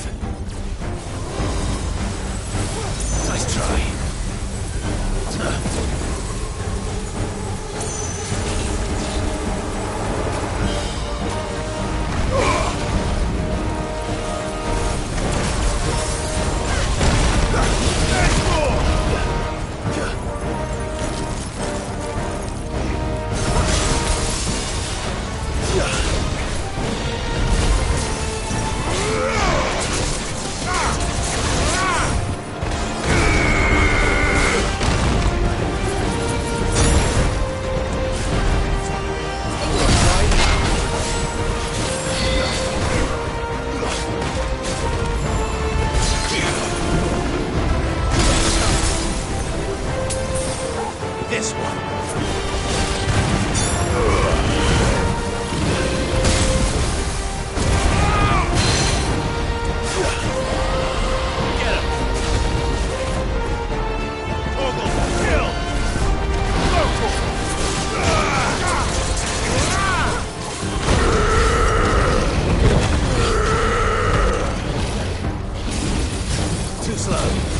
Nice try. This one. Too slow.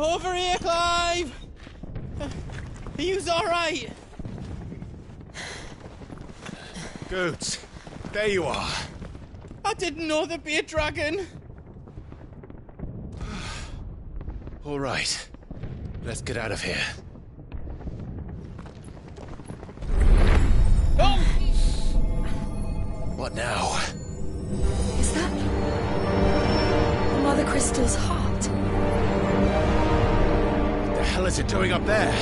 Over here, Clive! Are you alright? Goods, there you are. I didn't know there'd be a dragon. All right, let's get out of here. Oh! What now? Is that Mother Crystal's heart? What the hell is it doing up there?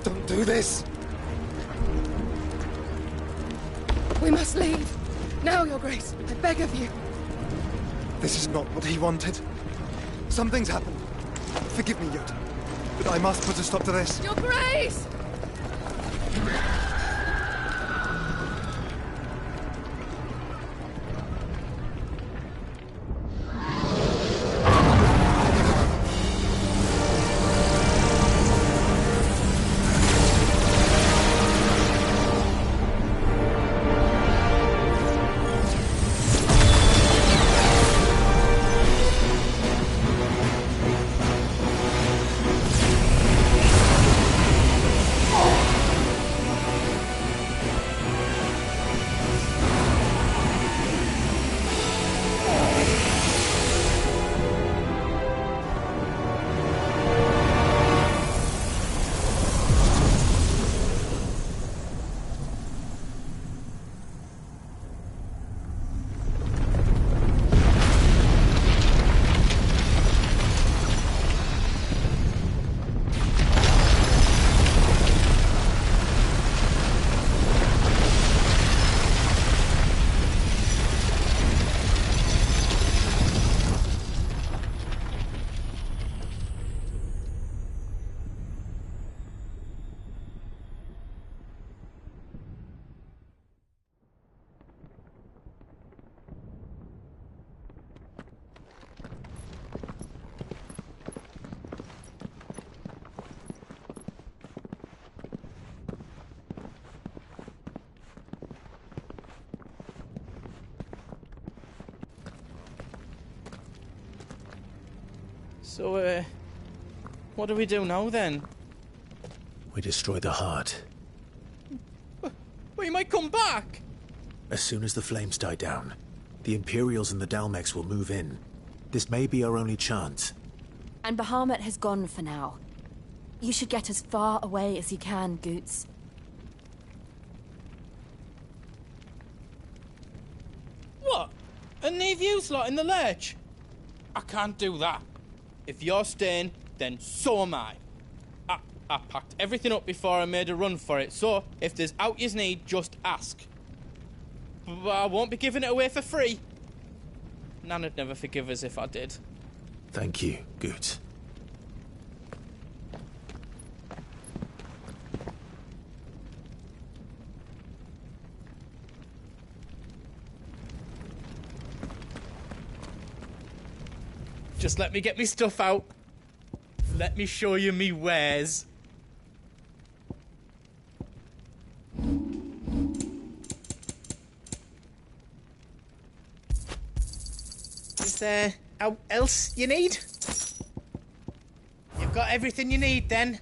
Don't do this! We must leave. Now, Your Grace. I beg of you. This is not what he wanted. Something's happened. Forgive me, Yoda. But I must put a stop to this. Your Grace! So, what do we do now, then? We destroy the heart. Well, you might come back! As soon as the flames die down, the Imperials and the Dalmex will move in. This may be our only chance. And Bahamut has gone for now. You should get as far away as you can, Goots. What? And leave you lot in the lurch? I can't do that. If you're staying, then so am I. I packed everything up before I made a run for it, so if there's out yous need, just ask. But I won't be giving it away for free. Nana'd never forgive us if I did. Thank you, Goots. Just let me get me stuff out. Let me show you me wares. Is there else you need? You've got everything you need then?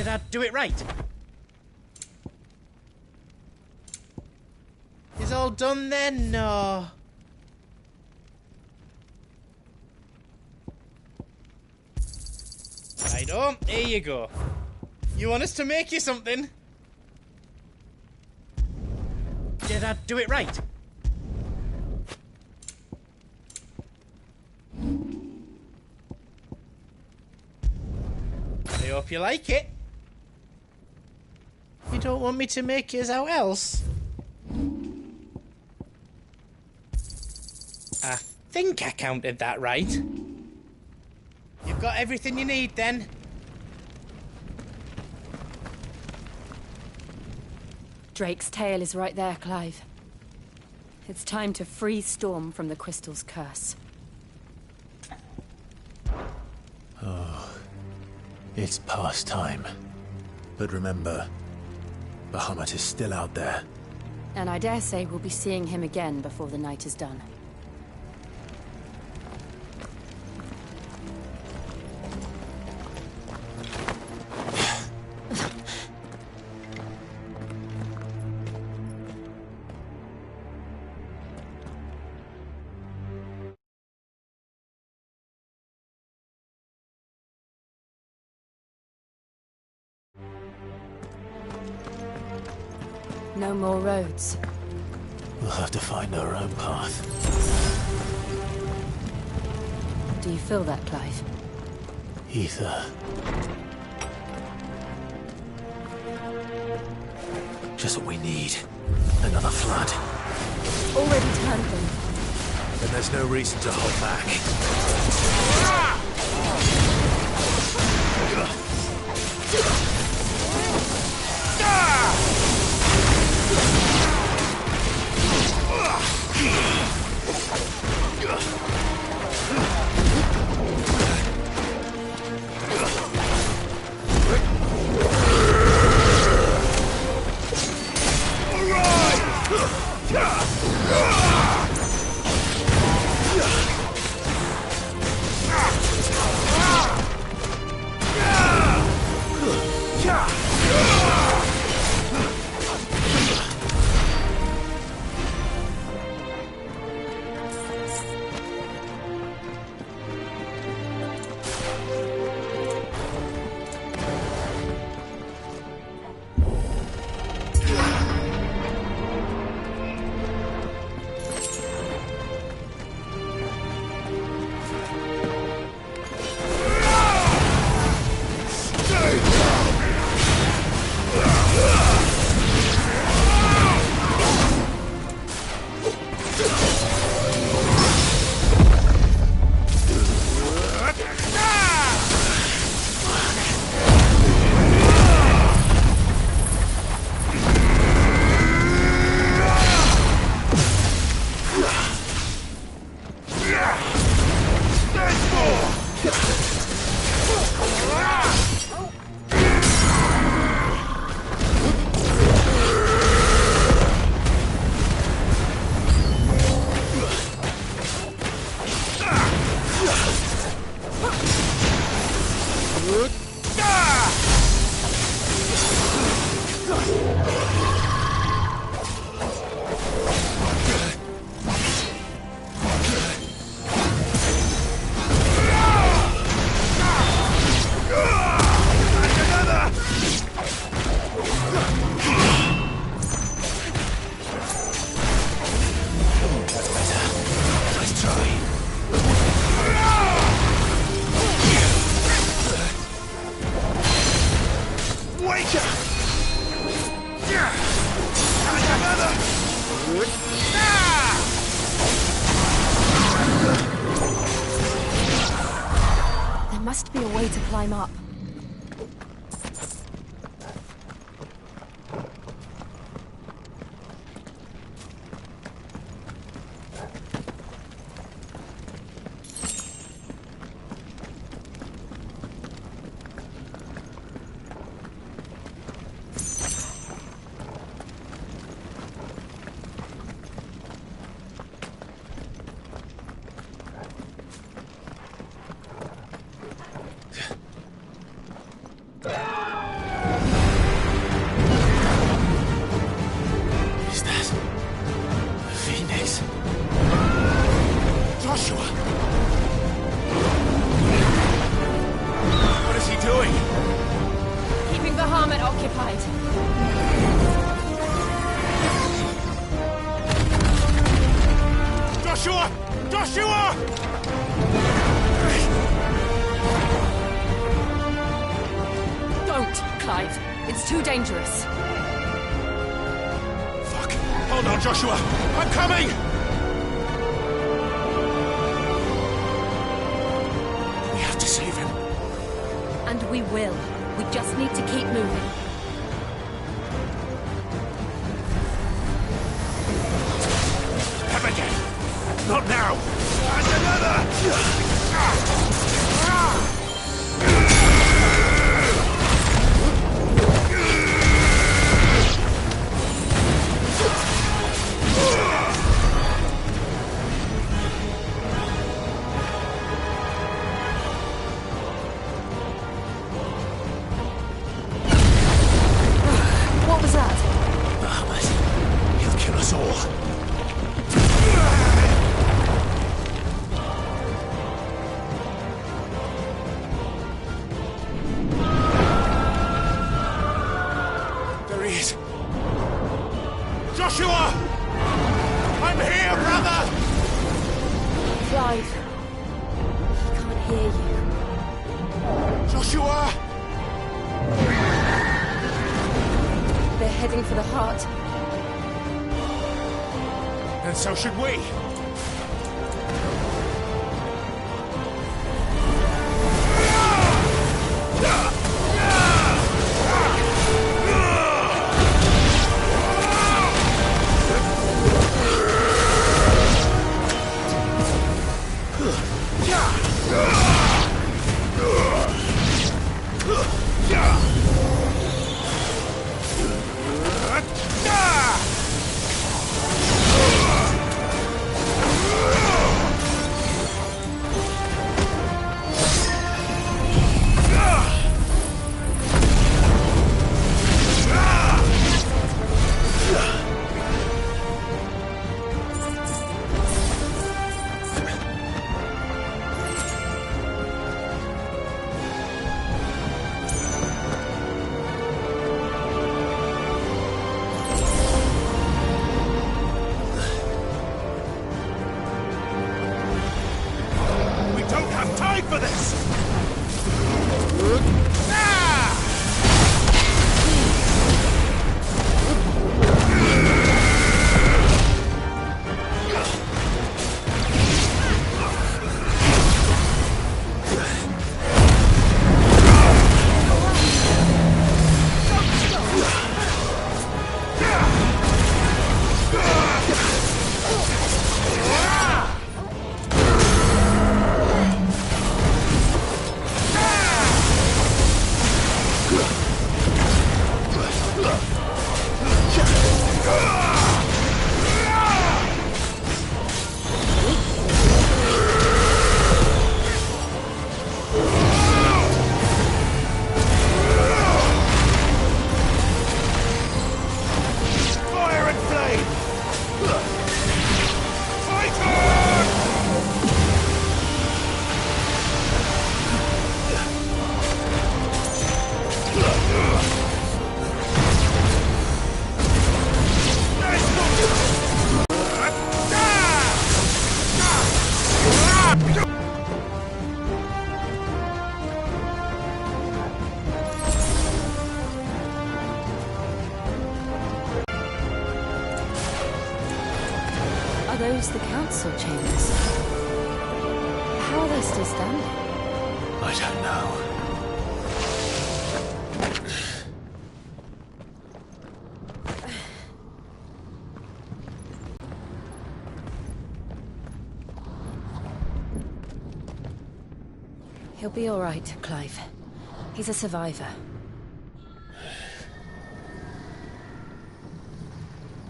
Did I do it right? Is all done then? No. Righto, here you go. You want us to make you something? Did I do it right? I hope you like it. You don't want me to make yours out else? I think I counted that right. You've got everything you need then. Drake's tail is right there, Clive. It's time to free Storm from the crystal's curse. Oh, it's past time. But remember, Bahamut is still out there. And I dare say we'll be seeing him again before the night is done. No more roads. We'll have to find our own path. Do you feel that, Clive? Ether. Just what we need. Another flood. Already turned them. Then there's no reason to hold back. There must be a way to climb up. occupied. Joshua! Joshua! Don't, Clive. It's too dangerous. Fuck! Hold on, Joshua! I'm coming! We have to save him. And we will. We just need to keep moving. Have again! Not now! And another! What was that? Bahamut. He'll kill us all. There he is. Joshua! I'm here, brother! Clive. He can't hear you. Joshua! They're heading for the heart. And so should we. For this! Are those the council chambers? How are they still standing? I don't know. He'll be all right, Clive. He's a survivor.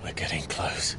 We're getting close.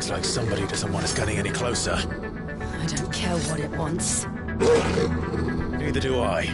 Looks like somebody doesn't want us getting any closer. I don't care what it wants. Neither do I.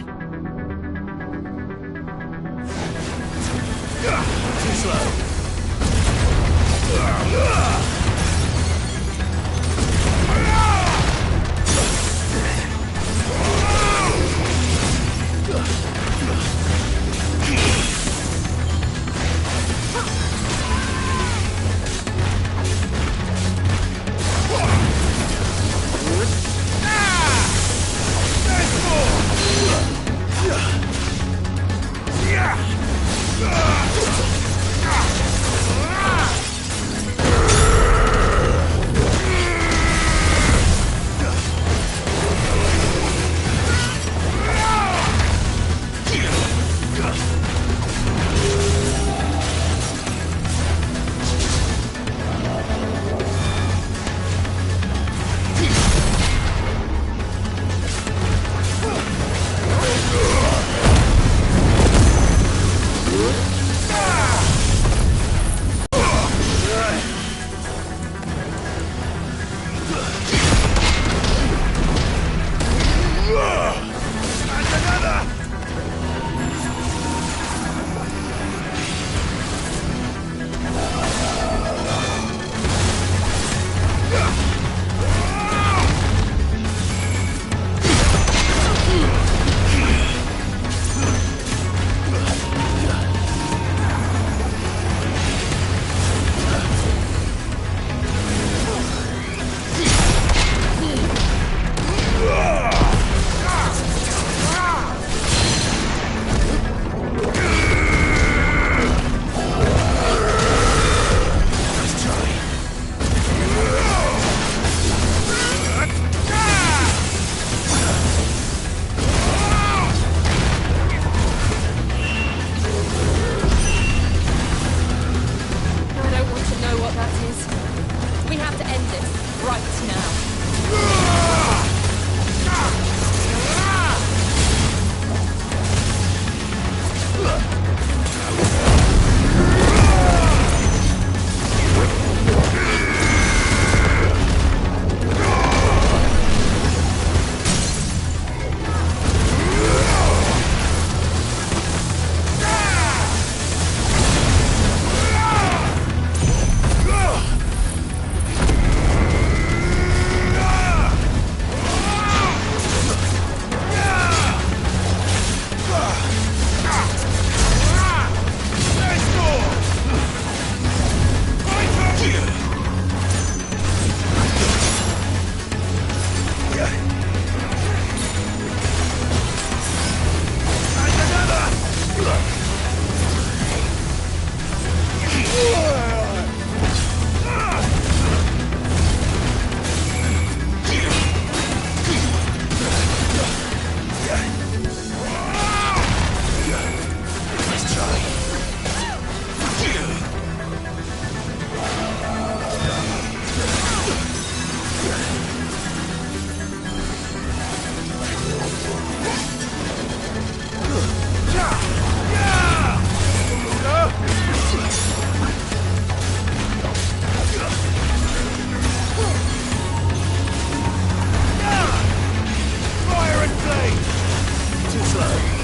Too slow.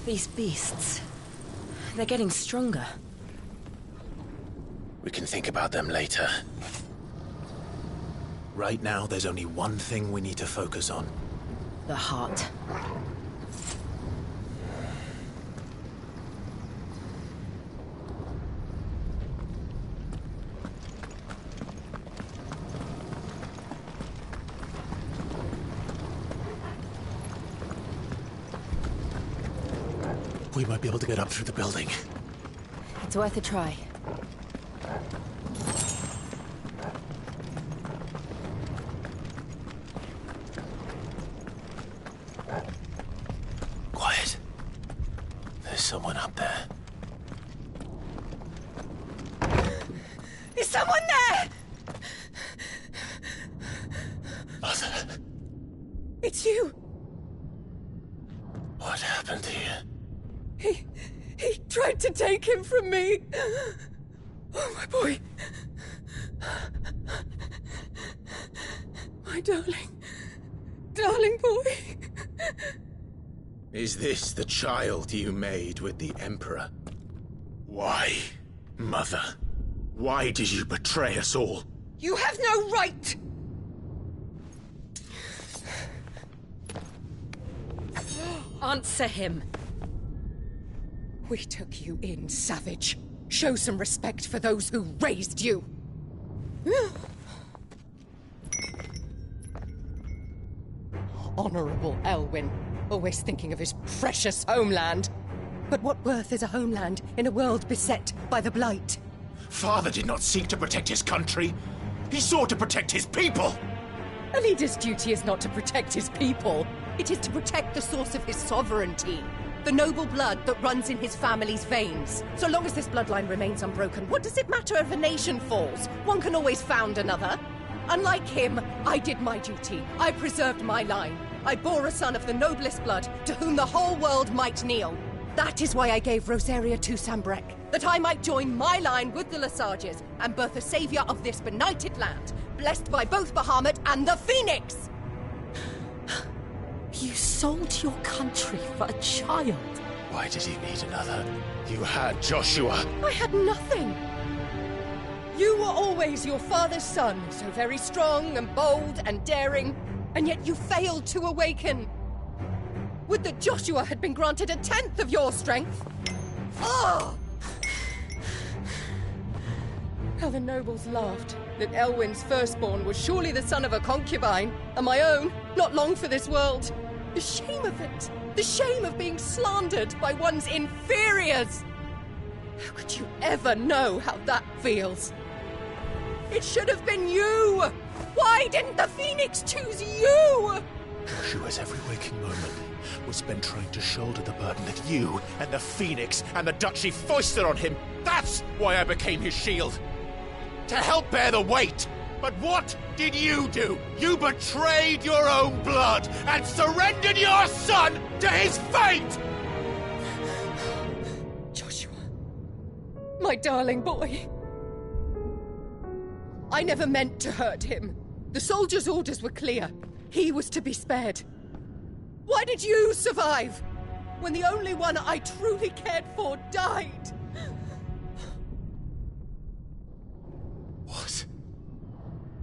These beasts... they're getting stronger. We can think about them later. Right now, there's only one thing we need to focus on. The heart. We might be able to get up through the building. It's worth a try. Quiet. There's someone up there. Is someone there? Mother. It's you. What happened here? He tried to take him from me. Oh, my boy. My darling. Darling boy. Is this the child you made with the Emperor? Why, Mother? Why did you betray us all? You have no right! Answer him. We took you in, savage. Show some respect for those who raised you. Honorable Elwyn, always thinking of his precious homeland. But what worth is a homeland in a world beset by the Blight? Father did not seek to protect his country. He sought to protect his people. A leader's duty is not to protect his people. It is to protect the source of his sovereignty. The noble blood that runs in his family's veins. So long as this bloodline remains unbroken, what does it matter if a nation falls? One can always found another. Unlike him, I did my duty. I preserved my line. I bore a son of the noblest blood, to whom the whole world might kneel. That is why I gave Rosaria to Sambrek, that I might join my line with the Lesages and birth a savior of this benighted land, blessed by both Bahamut and the Phoenix! You sold your country for a child. Why did he need another? You had Joshua. I had nothing. You were always your father's son, so very strong and bold and daring, and yet you failed to awaken. Would that Joshua had been granted 1/10 of your strength? Oh! How the nobles laughed that Elwyn's firstborn was surely the son of a concubine, and my own, not long for this world. The shame of it! The shame of being slandered by one's inferiors! How could you ever know how that feels? It should have been you! Why didn't the Phoenix choose you? Joshua's every waking moment was spent trying to shoulder the burden that you and the Phoenix and the Duchy foisted on him. That's why I became his shield. To help bear the weight. But what did you do? You betrayed your own blood and surrendered your son to his fate! Joshua. My darling boy. I never meant to hurt him. The soldiers' orders were clear. He was to be spared. Why did you survive when the only one I truly cared for died? What?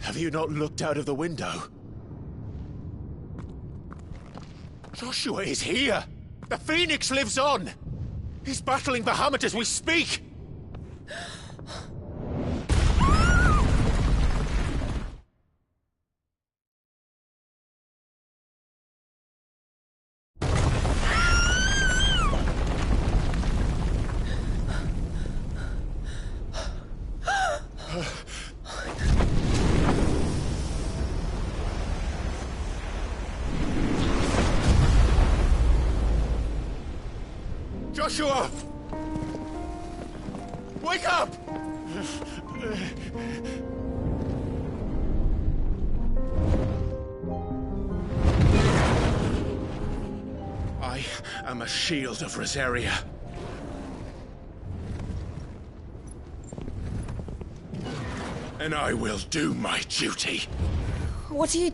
Have you not looked out of the window? Joshua is here! The Phoenix lives on! He's battling Bahamut as we speak! Joshua! Wake up! I am a shield of Rosaria. And I will do my duty. What are you...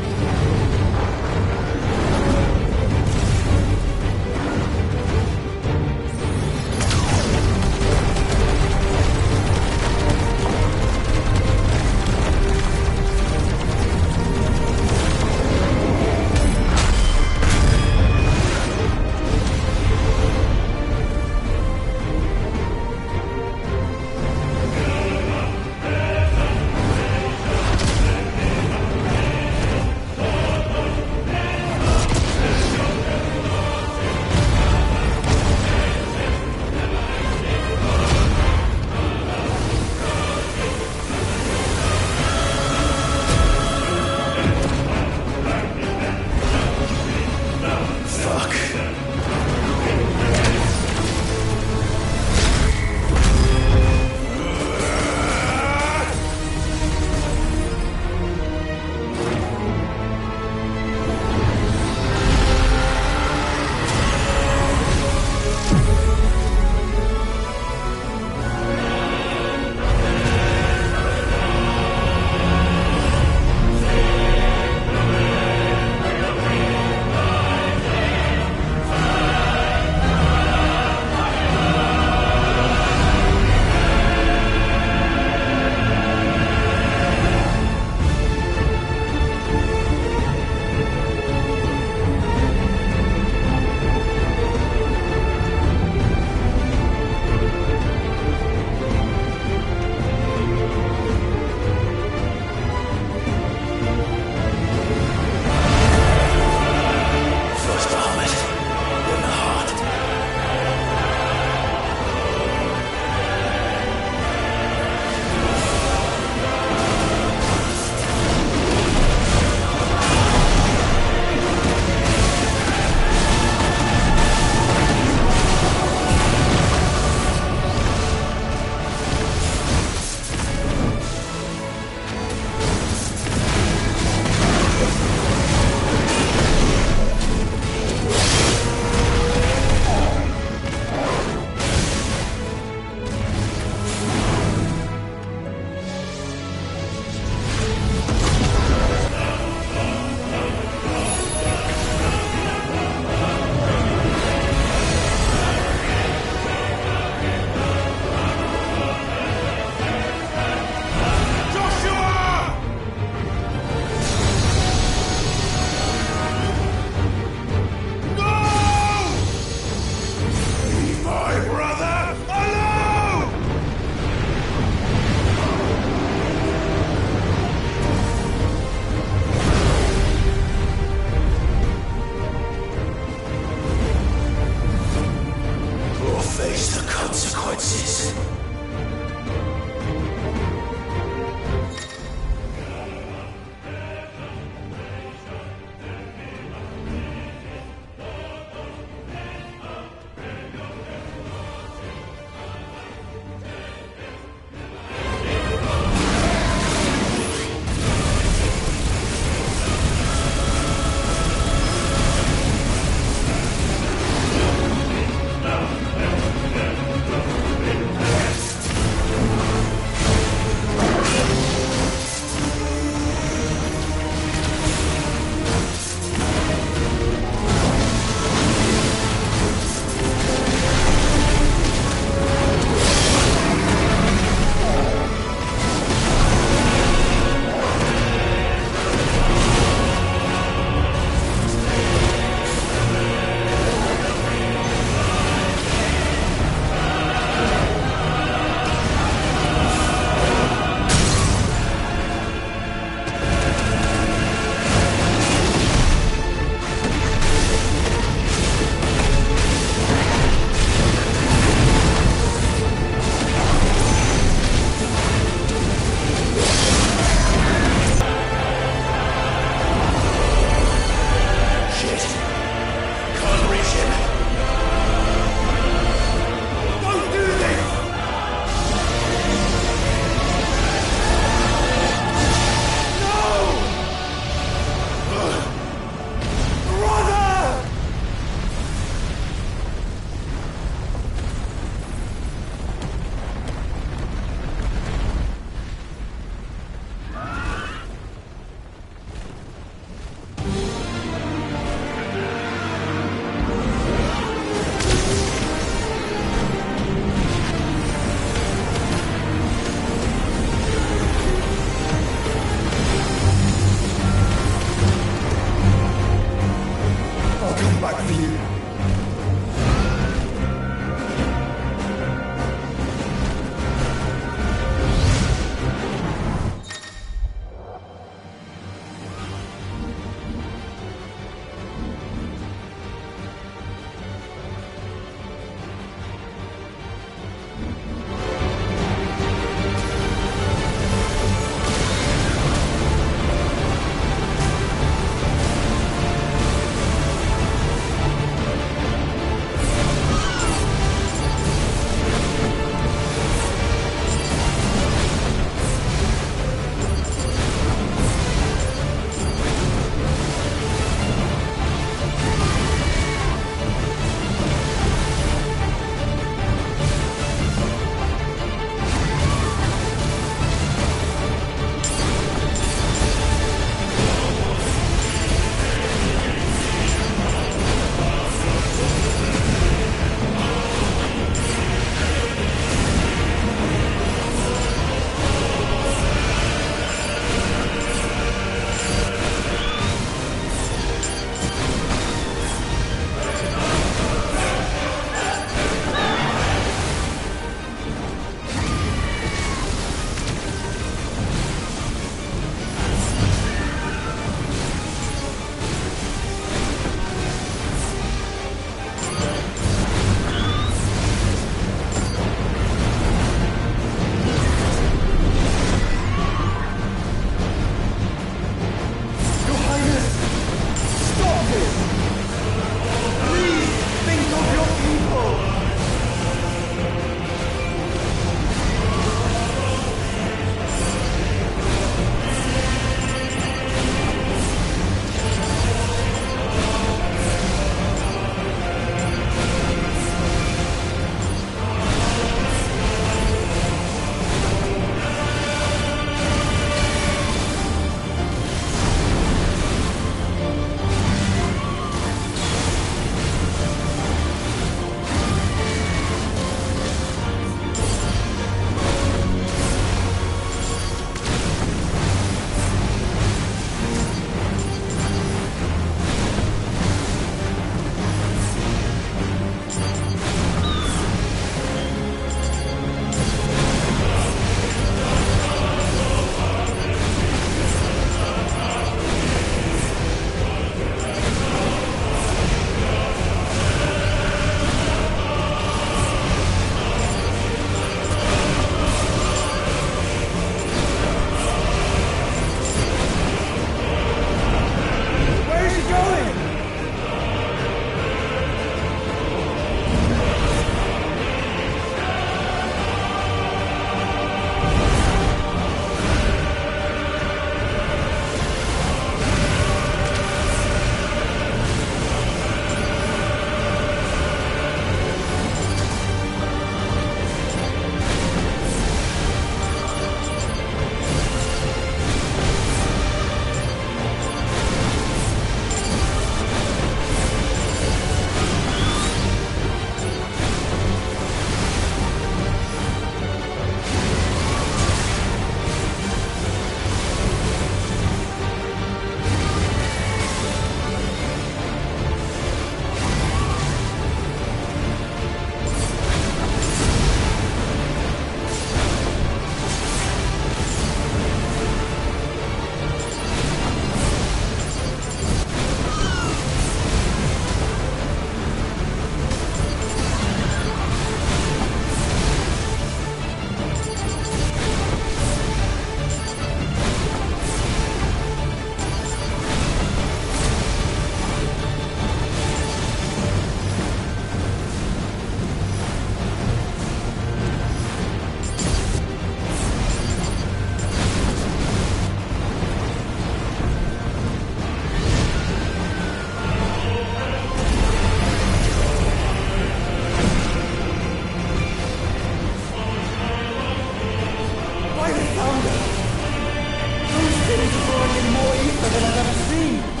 than I've ever seen!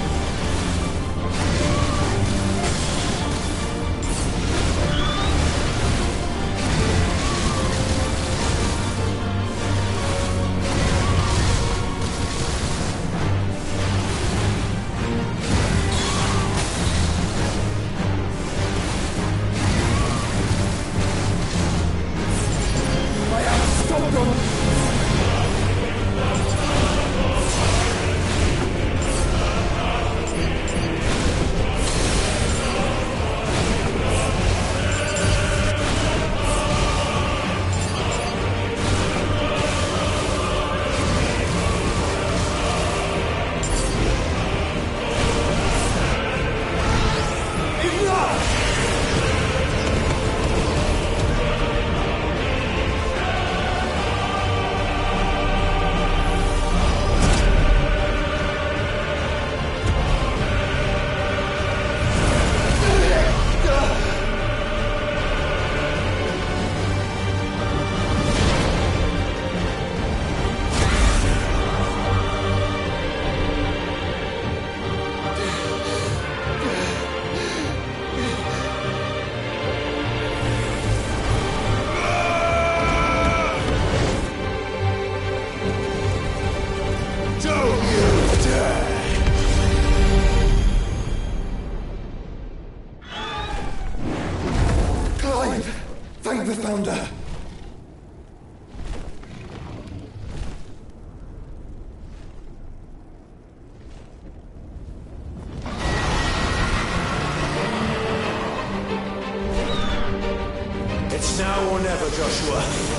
Thank the Founder! It's now or never, Joshua.